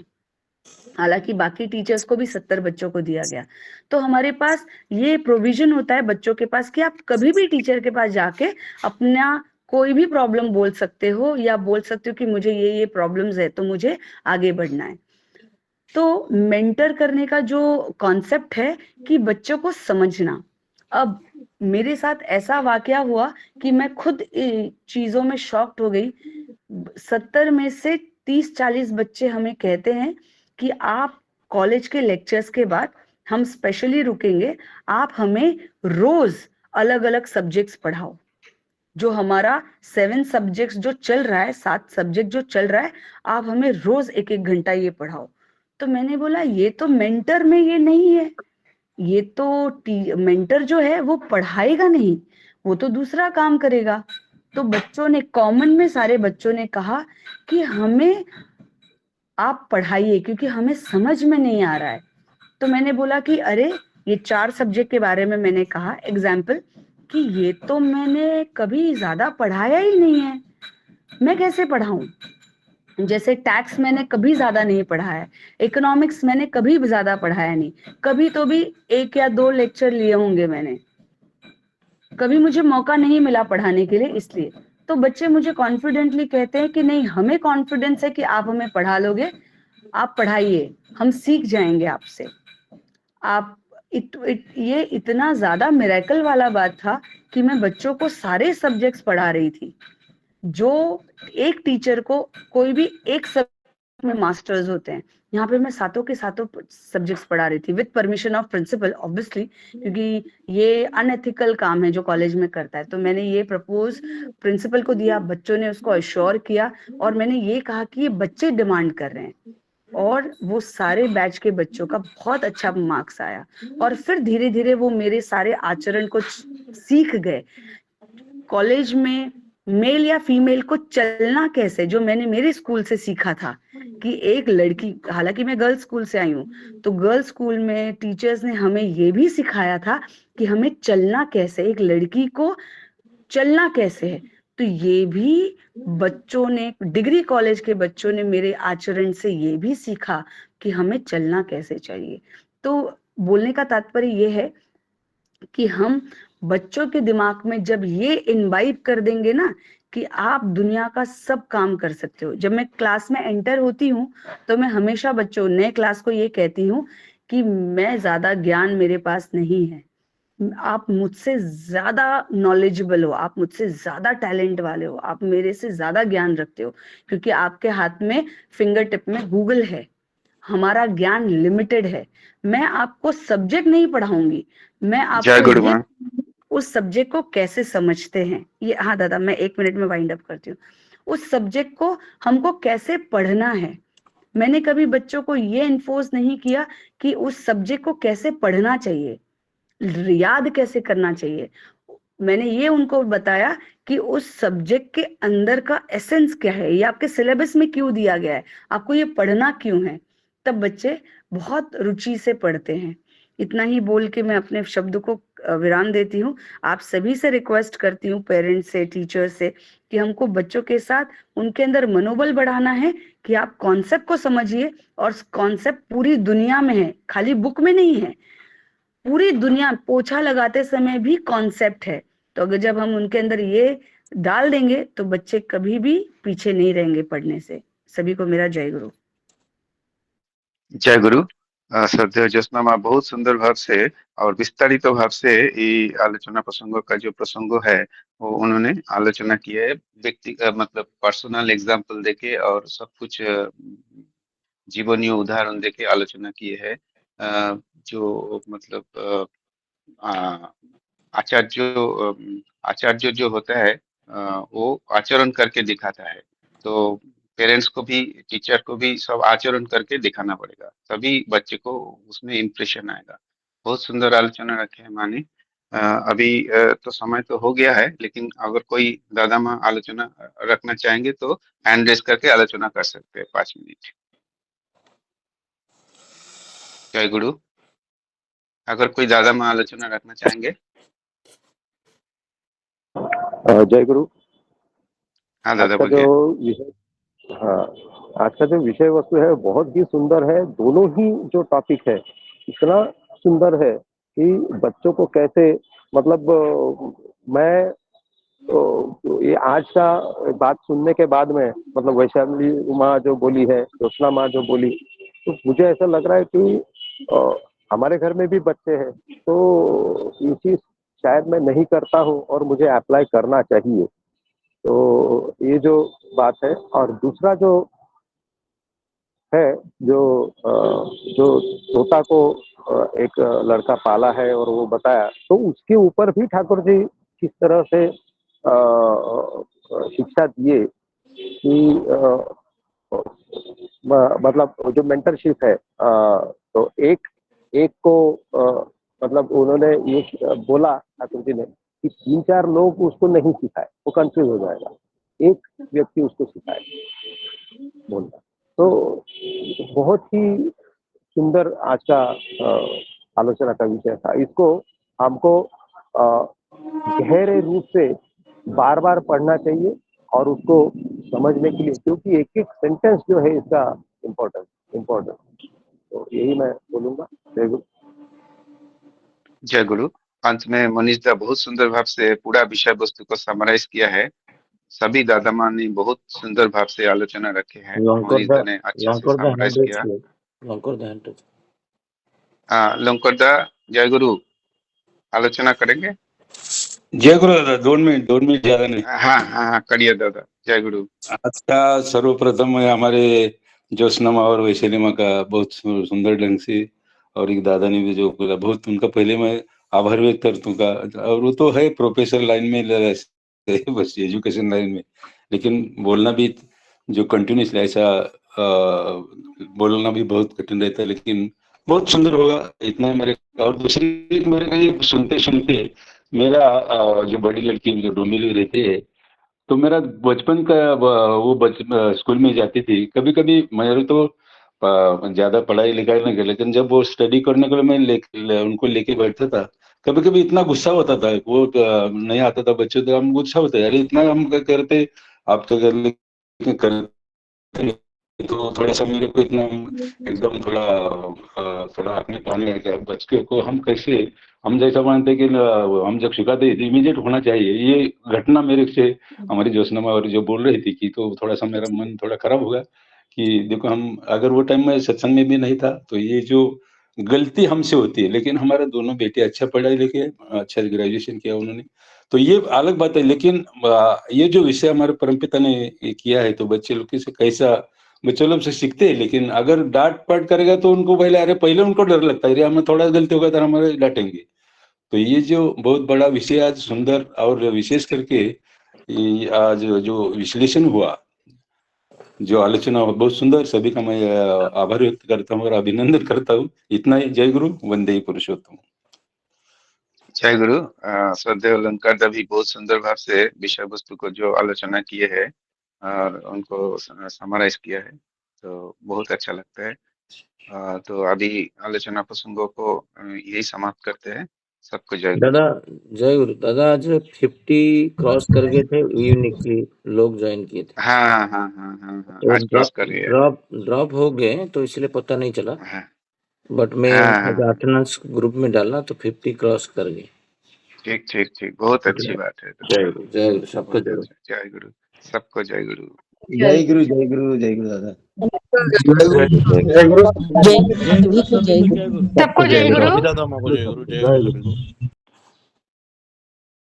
हालांकि बाकी टीचर्स को भी 70 बच्चों को दिया गया। तो हमारे पास ये प्रोविजन होता है बच्चों के पास कि आप कभी भी टीचर के पास जाके अपना कोई भी प्रॉब्लम बोल सकते हो, या बोल सकते हो कि मुझे ये प्रॉब्लम्स है, तो मुझे आगे बढ़ना है। तो मेंटर करने का जो कॉन्सेप्ट है कि बच्चों को समझना। अब मेरे साथ ऐसा वाकया हुआ कि मैं खुद चीजों में शॉक्ड हो गई। 70 में से 30-40 बच्चे हमें कहते हैं कि आप कॉलेज के लेक्चर्स के बाद हम स्पेशली रुकेंगे, आप हमें रोज अलग अलग सब्जेक्ट्स पढ़ाओ। जो हमारा 7 सब्जेक्ट्स जो चल रहा है, 7 सब्जेक्ट जो चल रहा है, आप हमें रोज 1-1 घंटा ये पढ़ाओ। तो मैंने बोला ये तो मेंटर में ये नहीं है, ये तो मेंटर जो है वो पढ़ाएगा नहीं, वो तो दूसरा काम करेगा। तो बच्चों ने कॉमन में सारे बच्चों ने कहा कि हमें आप पढ़ाइए, क्योंकि हमें समझ में नहीं आ रहा है। तो मैंने बोला कि अरे ये 4 सब्जेक्ट के बारे में मैंने कहा एग्जाम्पल, कि ये तो मैंने कभी ज्यादा पढ़ाया ही नहीं है, मैं कैसे पढ़ाऊं। जैसे टैक्स मैंने कभी ज्यादा नहीं पढ़ा है, इकोनॉमिक्स मैंने कभी ज्यादा पढ़ाया नहीं, कभी तो भी 1 या 2 लेक्चर लिए होंगे मैंने, कभी मुझे मौका नहीं मिला पढ़ाने के लिए, इसलिए। तो बच्चे मुझे कॉन्फिडेंटली कहते हैं कि नहीं, हमें कॉन्फिडेंस है कि आप हमें पढ़ा लोगे, आप पढ़ाइए, हम सीख जाएंगे आपसे। आप ये इतना ज्यादा मिरेकल वाला बात था कि मैं बच्चों को सारे सब्जेक्ट्स पढ़ा रही थी। जो एक टीचर को कोई भी एक सब्जेक्ट में मास्टर्स होते हैं, यहाँ पे मैं सातों के सातों सब्जेक्ट्स पढ़ा रही थी with permission of principal obviously, क्योंकि ये अनएथिकल काम है जो कॉलेज में करता है। तो मैंने ये प्रपोज प्रिंसिपल को दिया, बच्चों ने उसको अश्योर किया, और मैंने ये कहा कि ये बच्चे डिमांड कर रहे हैं, और वो सारे बैच के बच्चों का बहुत अच्छा मार्क्स आया। और फिर धीरे धीरे वो मेरे सारे आचरण को सीख गए। कॉलेज में मेल या फीमेल को चलना कैसे, जो मैंने मेरे स्कूल से सीखा था कि एक लड़की, हालांकि मैं गर्ल्स स्कूल से आई हूँ, तो गर्ल्स स्कूल में टीचर्स ने हमें ये भी सिखाया था कि हमें चलना कैसे, एक लड़की को चलना कैसे है। तो ये भी बच्चों ने, डिग्री कॉलेज के बच्चों ने मेरे आचरण से ये भी सीखा कि हमें चलना कैसे चाहिए। तो बोलने का तात्पर्य ये है कि हम बच्चों के दिमाग में जब ये इनवाइब कर देंगे ना कि आप दुनिया का सब काम कर सकते हो। जब मैं क्लास में एंटर होती हूँ तो मैं हमेशा बच्चों, नए क्लास को ये कहती हूँ कि मैं ज्यादा ज्ञान मेरे पास नहीं है, आप मुझसे ज्यादा नॉलेजेबल हो, आप मुझसे ज्यादा टैलेंट वाले हो, आप मेरे से ज्यादा ज्ञान रखते हो, क्योंकि आपके हाथ में फिंगर टिप में गूगल है। हमारा ज्ञान लिमिटेड है। मैं आपको सब्जेक्ट नहीं पढ़ाऊंगी, मैं जय आपको गुरु ये माँ। उस सब्जेक्ट को कैसे समझते हैं, ये, हाँ दादा मैं 1 मिनट में वाइंड अप करती हूँ। उस सब्जेक्ट को हमको कैसे पढ़ना है, मैंने कभी बच्चों को ये इन्फोर्स नहीं किया कि उस सब्जेक्ट को कैसे पढ़ना चाहिए, याद कैसे करना चाहिए। मैंने ये उनको बताया कि उस सब्जेक्ट के अंदर का एसेंस क्या है, ये आपके सिलेबस में क्यों दिया गया है, आपको ये पढ़ना क्यों है। तब बच्चे बहुत रुचि से पढ़ते हैं। इतना ही बोल के मैं अपने शब्द को विराम देती हूँ। आप सभी से रिक्वेस्ट करती हूँ, पेरेंट्स से, टीचर से, कि हमको बच्चों के साथ उनके अंदर मनोबल बढ़ाना है कि आप कॉन्सेप्ट को समझिए, और कॉन्सेप्ट पूरी दुनिया में है, खाली बुक में नहीं है, पूरी दुनिया। पोछा लगाते समय भी कॉन्सेप्ट है। तो अगर जब हम उनके अंदर ये डाल देंगे तो बच्चे कभी भी पीछे नहीं रहेंगे पढ़ने से। सभी को मेरा जय गुरु। जय गुरु। श्रद्धेय ज्योत्सना माँ बहुत सुंदर भाव से और विस्तारित भाव से ये आलोचना प्रसंगों का जो प्रसंग है वो उन्होंने आलोचना की है, व्यक्ति मतलब पर्सनल एग्जाम्पल देके और सब कुछ जीवनीय उदाहरण देके आलोचना की है। जो मतलब आ, आचार्य जो होता है वो आचरण करके दिखाता है। तो पेरेंट्स को भी, टीचर को भी सब आचरण करके दिखाना पड़ेगा, तभी बच्चे को उसमें इम्प्रेशन आएगा। बहुत सुंदर आलोचना रखे हैं माँ ने। अभी तो समय तो हो गया है, लेकिन अगर कोई दादा माँ आलोचना रखना चाहेंगे तो हैंड रेस करके आलोचना कर सकते हैं 5 मिनट। जय गुरु। अगर कोई दादा माँ आलोचना रखना चाहेंगे। जय गुरु। हाँ आज दादा का जो बोलिए। विषय हाँ आज का जो विषय वस्तु है बहुत ही सुंदर है। दोनों ही जो टॉपिक है इतना सुंदर है कि बच्चों को कैसे मतलब मैं तो ये आज का बात सुनने के बाद में मतलब वैशाली माँ जो बोली है, ज्योत्सना माँ जो बोली, तो मुझे ऐसा लग रहा है कि हमारे घर में भी बच्चे हैं, तो ये चीज शायद मैं नहीं करता हूँ और मुझे अप्लाई करना चाहिए। तो ये जो बात है। और दूसरा जो है जो तोता को एक लड़का पाला है और वो बताया, तो उसके ऊपर भी ठाकुर जी किस तरह से शिक्षा दिए कि मतलब जो मेंटरशिप है, तो एक एक को मतलब उन्होंने ये बोला ठाकुर जी ने कि 3-4 लोग उसको नहीं सिखाए, वो कंफ्यूज हो जाएगा, एक व्यक्ति उसको सिखाए बोलना। तो बहुत ही सुंदर आज का आलोचना का विषय था। इसको हमको गहरे रूप से बार बार पढ़ना चाहिए और उसको समझने के लिए, क्योंकि एक एक सेंटेंस जो है इसका इम्पोर्टेंट। तो यही मैं बोलूंगा। जय गुरु। जय गुरु। अंत में मनीष दा बहुत सुंदर भाव से पूरा विषय वस्तु को समराइज किया है। सभी दादा माँ ने बहुत सुंदर भाव से आलोचना रखे हैं। मनीष दा ने अच्छे से समराइज किया। लंकर दा जय गुरु आलोचना करेंगे। जय गुरु दादा, 2 मिनट ज्यादा नहीं। हाँ हाँ हाँ करिए दादा। जय गुरु। आज का सर्वप्रथम है हमारे ज्योत्सना माँ और वैशाली माँ का बहुत सुंदर ढंग से, और एक दादा ने भी जो बोला, बहुत उनका पहले मैं आभार व्यक्त करता हूँ। और वो तो है प्रोफेसर लाइन में बस एजुकेशन लाइन में, लेकिन बोलना भी जो कंटिन्यूस ऐसा बोलना भी बहुत कठिन रहता है, लेकिन बहुत सुंदर होगा इतना मेरे। और दूसरी मेरे को ये सुनते सुनते मेरा जो बड़ी लड़की जो डोमिली रहती है, तो मेरा बचपन का वो स्कूल में जाती थी। कभी कभी मेरे तो ज्यादा पढ़ाई लिखाई नहीं कर, लेकिन जब वो स्टडी करने के लिए मैं उनको लेके बैठता था, कभी कभी इतना गुस्सा होता था, वो नहीं आता था बच्चों, तो हम गुस्सा होते, अरे इतना हम करते, आप तो करते। तो थोड़ा सा मेरे को इतना एकदम थोड़ा अपने पानी है बच्चे को हम कैसे, हम जैसा मानते कि हम जब सिखाते इमीडिएट होना चाहिए। ये घटना मेरे से हमारी ज्योत्सना और जो बोल रही थी कि, तो थोड़ा सा मेरा मन थोड़ा खराब होगा कि देखो, हम अगर वो टाइम में सत्संग में भी नहीं था तो ये जो गलती हमसे होती है। लेकिन हमारा दोनों बेटे अच्छा पढ़ाई लिखे, अच्छा ग्रेजुएशन किया उन्होंने, तो ये अलग बात है। लेकिन ये जो विषय हमारे परमपिता ने किया है, तो बच्चे लोग से कैसा बच्चे लोग से सीखते हैं। लेकिन अगर डांट पाट करेगा तो उनको पहले उनको डर लगता है, हमें थोड़ा गलती होगा तो हमारे डांटेंगे। तो ये जो बहुत बड़ा विषय आज सुंदर, और विशेष करके आज जो विश्लेषण हुआ, जो आलोचना हुआ, बहुत सुंदर। सभी का मैं आभार व्यक्त करता हूँ और अभिनंदन करता हूँ। इतना ही। जय गुरु, वंदे पुरुषोत्तम। जय गुरु। श्रद्धेय अलंकार दा भी बहुत सुंदर भाव से विषय वस्तु को जो आलोचना किए है और उनको समराइज किया है, तो बहुत अच्छा लगता है। तो अभी आलोचना प्रसंगों को यही समाप्त करते हैं। सबको जय गुरु। दादा जय गुरु। दादा आज 50 क्रॉस कर गए थे, यूनिकली लोग ज्वाइन किए थे, हाँ हाँ हाँ हाँ हाँ हाँ तो आज क्रॉस कर रही है। ड्रॉप हो गए, तो इसलिए पता नहीं चला। हाँ बट मैं हाँ हाँ अटेंडेंस ग्रुप में डाला तो 50 क्रॉस कर गए। ठीक ठीक ठीक, बहुत अच्छी बात है। जय गुरु, सबको बहुत जय गुरु। अच्छा। जय गुरु। सबको जय गुरु। जय गुरु जय गुरु जय गुरु दादा। जय गुरु। सभी को जय गुरु। सबको जय गुरु। दादा माँ को जय गुरु, जय गुरु।